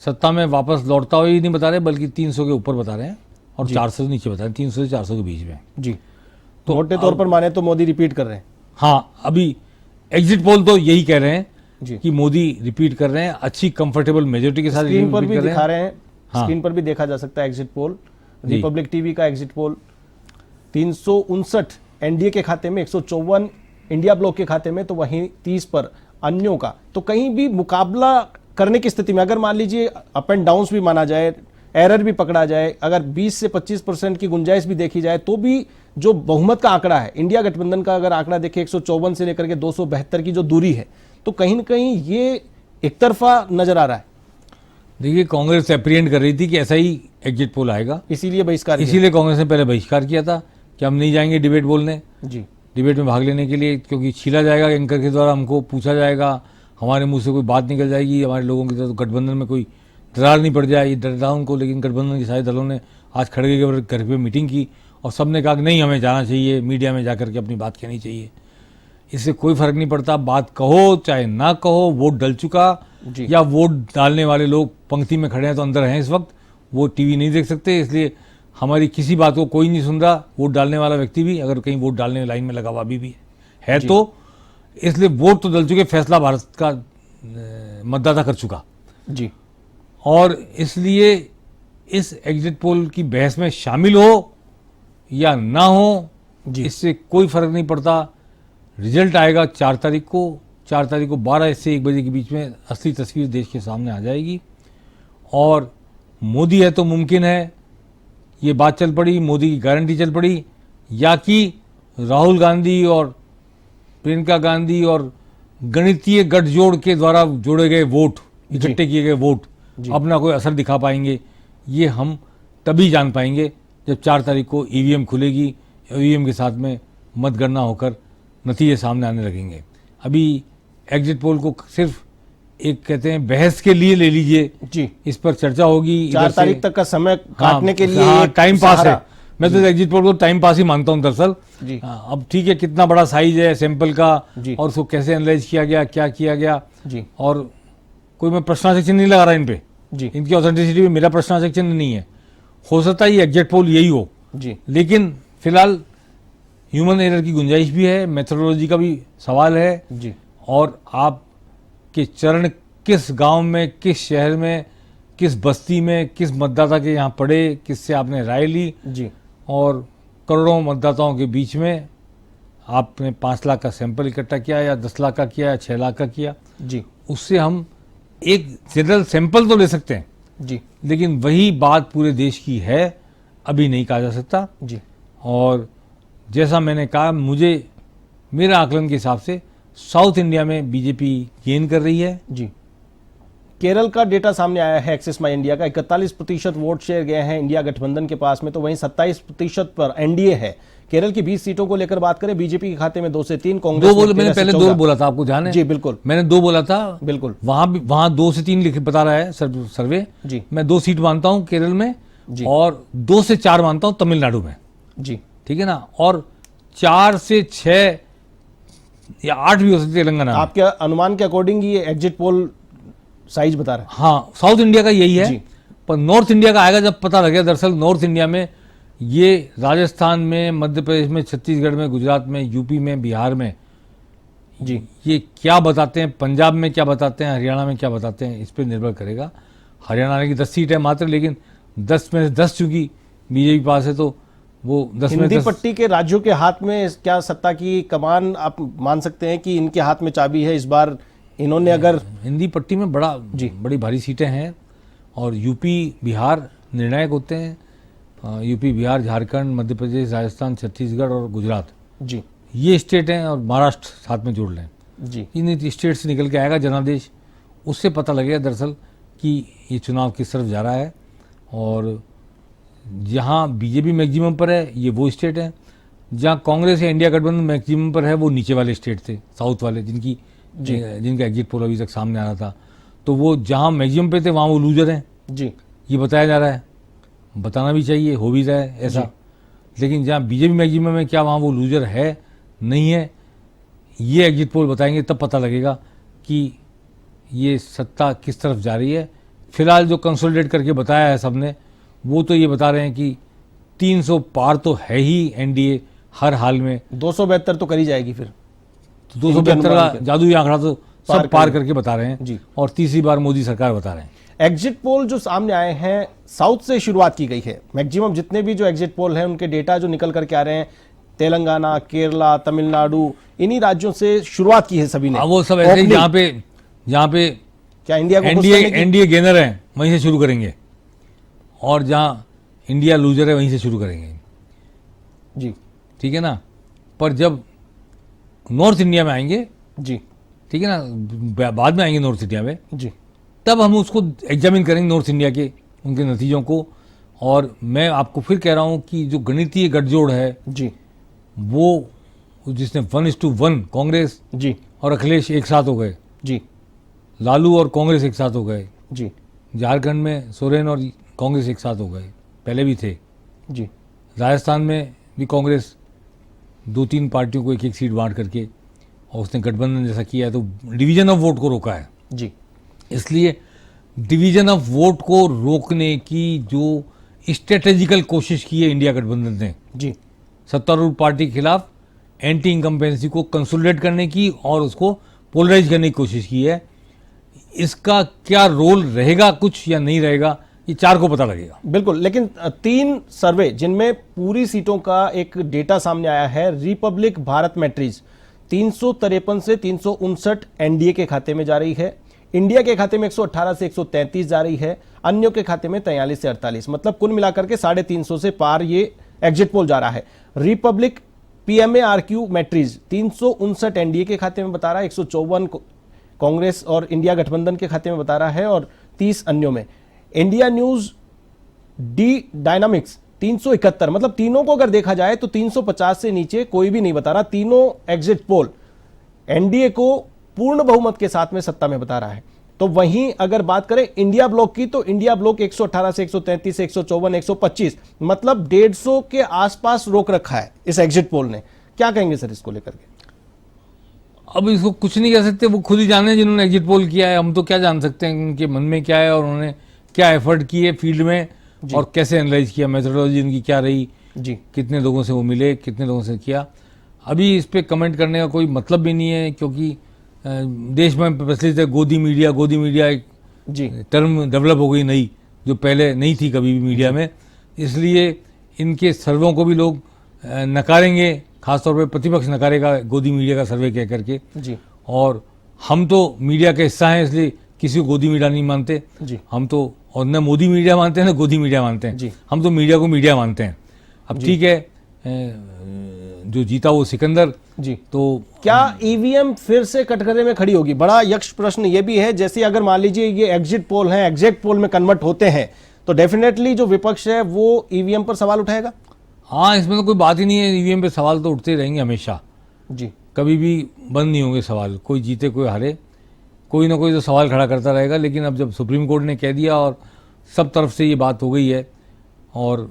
सत्ता में वापस लौटता हुआ ही नहीं बता रहे, बल्कि 300 के ऊपर बता रहे हैं। और 400 से नीचे बताया, 300 से 400 के बीच में। जी, तो मोटे तौर पर माने तो मोदी रिपीट कर रहे हैं। हाँ, अभी एग्जिट पोल तो यही कह रहे हैं जी, कि मोदी रिपीट कर रहे हैं, अच्छी कंफर्टेबल मेजोरिटी के साथ स्क्रीन पर रिपीट भी कर दिखा रहे हैं। हाँ। स्क्रीन पर भी देखा जा सकता है एग्जिट पोल, जी। रिपब्लिक टीवी का एग्जिट पोल। 359 एनडीए के खाते में, 154 इंडिया ब्लॉक के खाते में, तो वहीं 30 पर अन्यों का। तो कहीं भी मुकाबला करने की स्थिति में अगर मान लीजिए अप एंड डाउन्स भी माना जाए, एरर भी पकड़ा जाए, अगर 20 से 25% की गुंजाइश भी देखी जाए, तो भी जो बहुमत का आंकड़ा है, इंडिया गठबंधन का अगर आंकड़ा देखें 154 से लेकर के 272 की जो दूरी है, तो कहीं ना कहीं ये एक तरफा नजर आ रहा है। देखिए, कांग्रेस एप्रीहेंड कर रही थी कि ऐसा ही एग्जिट पोल आएगा, इसीलिए बहिष्कार किया। इसीलिए कांग्रेस ने पहले बहिष्कार किया था कि हम नहीं जाएंगे डिबेट बोलने, जी, डिबेट में भाग लेने के लिए, क्योंकि छीला जाएगा एंकर के द्वारा, हमको पूछा जाएगा, हमारे मुंह से कोई बात निकल जाएगी, हमारे लोगों की तरफ गठबंधन में कोई दरार नहीं पड़ जाए, ये डर था उनको। लेकिन गठबंधन के सारे दलों ने आज खड़गे के घर पे मीटिंग की और सबने कहा कि नहीं, हमें जाना चाहिए, मीडिया में जाकर के अपनी बात कहनी चाहिए। इससे कोई फर्क नहीं पड़ता, बात कहो चाहे ना कहो, वोट डल चुका, या वोट डालने वाले लोग पंक्ति में खड़े हैं तो अंदर हैं इस वक्त, वो टीवी नहीं देख सकते, इसलिए हमारी किसी बात को कोई नहीं सुन रहा। वोट डालने वाला व्यक्ति भी अगर कहीं वोट डालने लाइन में लगा हुआ अभी है तो, इसलिए वोट तो डल चुके, फैसला भारत का मतदाता कर चुका जी, और इसलिए इस एग्जिट पोल की बहस में शामिल हो या ना हो, इससे कोई फर्क नहीं पड़ता। रिजल्ट आएगा 4 तारीख को। 4 तारीख को 12 से 1 बजे के बीच में असली तस्वीर देश के सामने आ जाएगी। और मोदी है तो मुमकिन है, ये बात चल पड़ी, मोदी की गारंटी चल पड़ी, या कि राहुल गांधी और प्रियंका गांधी और गणितीय गठजोड़ के द्वारा जोड़े गए वोट, इकट्ठे किए गए वोट अपना कोई असर दिखा पाएंगे। ये हम तभी जान पाएंगे जब 4 तारीख को ईवीएम खुलेगी, ईवीएम के साथ में मतगणना होकर नतीजे सामने आने लगेंगे। अभी एग्जिट पोल को सिर्फ एक कहते हैं बहस के लिए ले लीजिए जी, इस पर चर्चा होगी 4 तारीख तक का समय काटने के लिए। हाँ, टाइम पास है। मैं तो एग्जिट पोल को टाइम पास ही मानता हूं दरअसल। अब ठीक है, कितना बड़ा साइज है सैंपल का और उसको कैसे एनालाइज किया गया, क्या किया गया जी, और कोई मैं प्रश्नार्थक चिन्ह नहीं लगा रहा इन पे जी, इनकी ऑथेंटिसिटी में मेरा प्रश्नार्थक चिन्ह नहीं है। हो सकता है ये एग्जिट पोल यही हो जी, लेकिन फिलहाल ह्यूमन एरर की गुंजाइश भी है, मेथोडोलॉजी का भी सवाल है जी, और आपके चरण किस गांव में, किस शहर में, किस बस्ती में, किस मतदाता के यहाँ पड़े, किससे आपने राय ली जी, और करोड़ों मतदाताओं के बीच में आपने 5 लाख का सैंपल इकट्ठा किया या 10 लाख का किया या 6 लाख का किया जी, उससे हम एक जनरल सैंपल तो ले सकते हैं जी, लेकिन वही बात पूरे देश की है अभी नहीं कहा जा सकता जी। और जैसा मैंने कहा, मुझे मेरा आकलन के हिसाब से साउथ इंडिया में बीजेपी गेन कर रही है जी। केरल का डेटा सामने आया है एक्सिस माई इंडिया का, 41% वोट शेयर गए हैं इंडिया गठबंधन के पास में, तो वहीं 27% पर एनडीए है। केरल की 20 सीटों को लेकर बात करें, बीजेपी के खाते में 2 से 3, कांग्रेस मैंने पहले 2 बोला था, आपको ध्यान है जी? बिल्कुल, मैंने 2 बोला था, बिल्कुल। वहां 2 से 3 लिख बता रहा है सर्वे जी। मैं 2 सीट मानता हूं केरल में जी, और 2 से 4 मानता हूं तमिलनाडु में जी, ठीक है ना, और 4 से 6 या 8 भी हो सकती है तेलंगाना। आपके अनुमान के अकॉर्डिंग ये एग्जिट पोल साइज बता रहा है? हाँ, साउथ इंडिया का यही है, पर नॉर्थ इंडिया का आएगा जब पता लगेगा। दरअसल नॉर्थ इंडिया में ये राजस्थान में, मध्य प्रदेश में, छत्तीसगढ़ में, गुजरात में, यूपी में, बिहार में जी, ये क्या बताते हैं, पंजाब में क्या बताते हैं, हरियाणा में क्या बताते हैं, इस पर निर्भर करेगा। हरियाणा की 10 सीट है मात्र, लेकिन 10 में से 10 चूंकि बीजेपी पास है तो वो 10 में 10। हिंदी पट्टी के राज्यों के हाथ में क्या सत्ता की कमान आप मान सकते हैं कि इनके हाथ में चाबी है इस बार? इन्होंने अगर हिंदी पट्टी में बड़ी भारी सीटें हैं और यूपी बिहार निर्णायक होते हैं। यूपी बिहार झारखंड मध्य प्रदेश राजस्थान छत्तीसगढ़ और गुजरात जी, ये स्टेट हैं, और महाराष्ट्र साथ में जोड़ लें जी, इन स्टेट से निकल के आएगा जनादेश। उससे पता लगेगा दरअसल कि ये चुनाव किस तरफ जा रहा है। और जहाँ बीजेपी मैक्सिमम पर है ये वो स्टेट है, जहाँ कांग्रेस या इंडिया गठबंधन मैक्सिमम पर है वो नीचे वाले स्टेट थे, साउथ वाले, जिनका एग्जिट पोल अभी तक सामने आ रहा था। तो वो जहाँ मैक्सिमम पे थे वहाँ वो लूजर हैं जी, ये बताया जा रहा है, बताना भी चाहिए, हो भी रहा है ऐसा। लेकिन जहाँ बीजेपी मैक्सिमम है, क्या वहाँ वो लूजर है नहीं है, ये एग्जिट पोल बताएंगे, तब पता लगेगा कि ये सत्ता किस तरफ जा रही है। फिलहाल जो कंसोलिडेट करके बताया है सबने, वो तो ये बता रहे हैं कि 300 पार तो है ही एनडीए हर हाल में। 272 तो करी जाएगी फिर। तो 272 का जादुई आंकड़ा तो सब पार करके बता रहे हैं जी। और तीसरी बार मोदी सरकार बता रहे हैं। एग्जिट पोल जो सामने आए हैं, साउथ से शुरुआत की गई है। मैक्सिमम जितने भी जो एग्जिट पोल हैं उनके डेटा जो निकल करके आ रहे हैं, तेलंगाना, केरला, तमिलनाडु, इन्हीं राज्यों से शुरुआत की है सभी ने। वो सब ऐसे जहाँ पे क्या इंडिया को खुश करने की? एनडीए गेनर है वहीं से शुरू करेंगे, और जहाँ इंडिया लूजर है वहीं से शुरू करेंगे। जी ठीक है ना। पर जब नॉर्थ इंडिया में आएंगे, जी ठीक है ना, बाद में आएंगे नॉर्थ इंडिया में, जी तब हम उसको एग्जामिन करेंगे नॉर्थ इंडिया के उनके नतीजों को। और मैं आपको फिर कह रहा हूँ कि जो गणितीय गठजोड़ है जी वो, जिसने 1:1 कांग्रेस जी और अखिलेश एक साथ हो गए, जी लालू और कांग्रेस एक साथ हो गए, जी झारखंड में सोरेन और कांग्रेस एक साथ हो गए, पहले भी थे, जी राजस्थान में भी कांग्रेस 2-3 पार्टियों को एक एक सीट बांट करके, और उसने गठबंधन जैसा किया है, तो डिवीजन ऑफ वोट को रोका है। जी इसलिए डिवीजन ऑफ वोट को रोकने की जो स्ट्रेटेजिकल कोशिश की है इंडिया गठबंधन ने, जी सत्तारूढ़ पार्टी के खिलाफ एंटी इनकम्पेंसी को कंसोलिडेट करने की और उसको पोलराइज करने की कोशिश की है। इसका क्या रोल रहेगा कुछ या नहीं रहेगा, ये 4 को पता लगेगा। बिल्कुल। लेकिन 3 सर्वे जिनमें पूरी सीटों का एक डेटा सामने आया है, रिपब्लिक भारत मैट्रिज 353 से 359 एनडीए के खाते में जा रही है, इंडिया के खाते में 118 से 133 जा रही है, अन्यों के खाते में 43 से 48, मतलब कुल मिलाकर के 350 से पार ये एग्जिट पोल जा रहा है। रिपब्लिक पीएमए-आरक्यू मैट्रिज 359 एनडीए के खाते में बता रहा है, 154 कांग्रेस और इंडिया गठबंधन के खाते में बता रहा है और 30 अन्यों में। इंडिया न्यूज डी डायनामिक्स 371, मतलब तीनों को अगर देखा जाए तो 350 से नीचे कोई भी नहीं बता रहा। तीनों एग्जिट पोल एनडीए को पूर्ण बहुमत के साथ में सत्ता में बता रहा है। तो वहीं अगर बात करें इंडिया ब्लॉक की, तो इंडिया ब्लॉक 118 से 133 से 154, 125, मतलब 150 के आसपास रोक रखा है इस एग्जिट पोल ने। क्या कहेंगे सर इसको लेकर के? अब इसको कुछ नहीं कह सकते, वो खुद ही जाने जिन्होंने एग्जिट पोल किया है। हम तो क्या जान सकते हैं उनके मन में क्या है और उन्होंने क्या एफर्ट किए फील्ड में और कैसे एनालाइज किया, मेथोडोलॉजी उनकी क्या रही जी, कितने लोगों से वो मिले, कितने लोगों से किया। अभी इस पे कमेंट करने का कोई मतलब भी नहीं है, क्योंकि देश में प्रचलित है गोदी मीडिया एक जी, टर्म डेवलप हो गई नई, जो पहले नहीं थी कभी भी मीडिया में। इसलिए इनके सर्वों को भी लोग नकारेंगे, खासतौर पे प्रतिपक्ष नकारेगा गोदी मीडिया का सर्वे कह करके। जी, और हम तो मीडिया का हिस्सा हैं, इसलिए किसी को गोदी मीडिया नहीं मानते। जी, हम तो और न मोदी मीडिया मानते हैं न गोदी मीडिया मानते हैं। जी। हम तो मीडिया को मीडिया मानते हैं। अब ठीक है, जो जीता वो सिकंदर। जी। तो क्या ईवीएम फिर से कटघरे में खड़ी होगी? बड़ा यक्ष प्रश्न ये भी है। जैसे अगर मान लीजिए ये एग्जिट पोल हैं, एग्जैक्ट पोल में कन्वर्ट होते हैं, तो डेफिनेटली जो विपक्ष है वो ईवीएम पर सवाल उठाएगा। हाँ, इसमें तो कोई बात ही नहीं है। ईवीएम पे सवाल तो उठते रहेंगे हमेशा, जी, कभी भी बंद नहीं होंगे सवाल। कोई जीते कोई हारे, कोई ना कोई तो सवाल खड़ा करता रहेगा। लेकिन अब जब सुप्रीम कोर्ट ने कह दिया और सब तरफ से ये बात हो गई है, और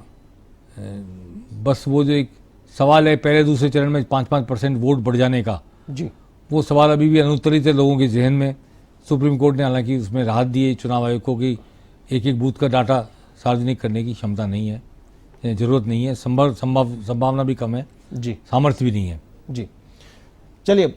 बस वो जो एक सवाल है पहले दूसरे चरण में 5-5% वोट बढ़ जाने का, जी, वो सवाल अभी भी अनुत्तरित है लोगों के जहन में। सुप्रीम कोर्ट ने हालांकि उसमें राहत दी है चुनाव आयोग को कि एक एक बूथ का डाटा सार्वजनिक करने की क्षमता नहीं है, ज़रूरत नहीं है, संभावना भी कम है, जी, सामर्थ्य भी नहीं है। जी। चलिए,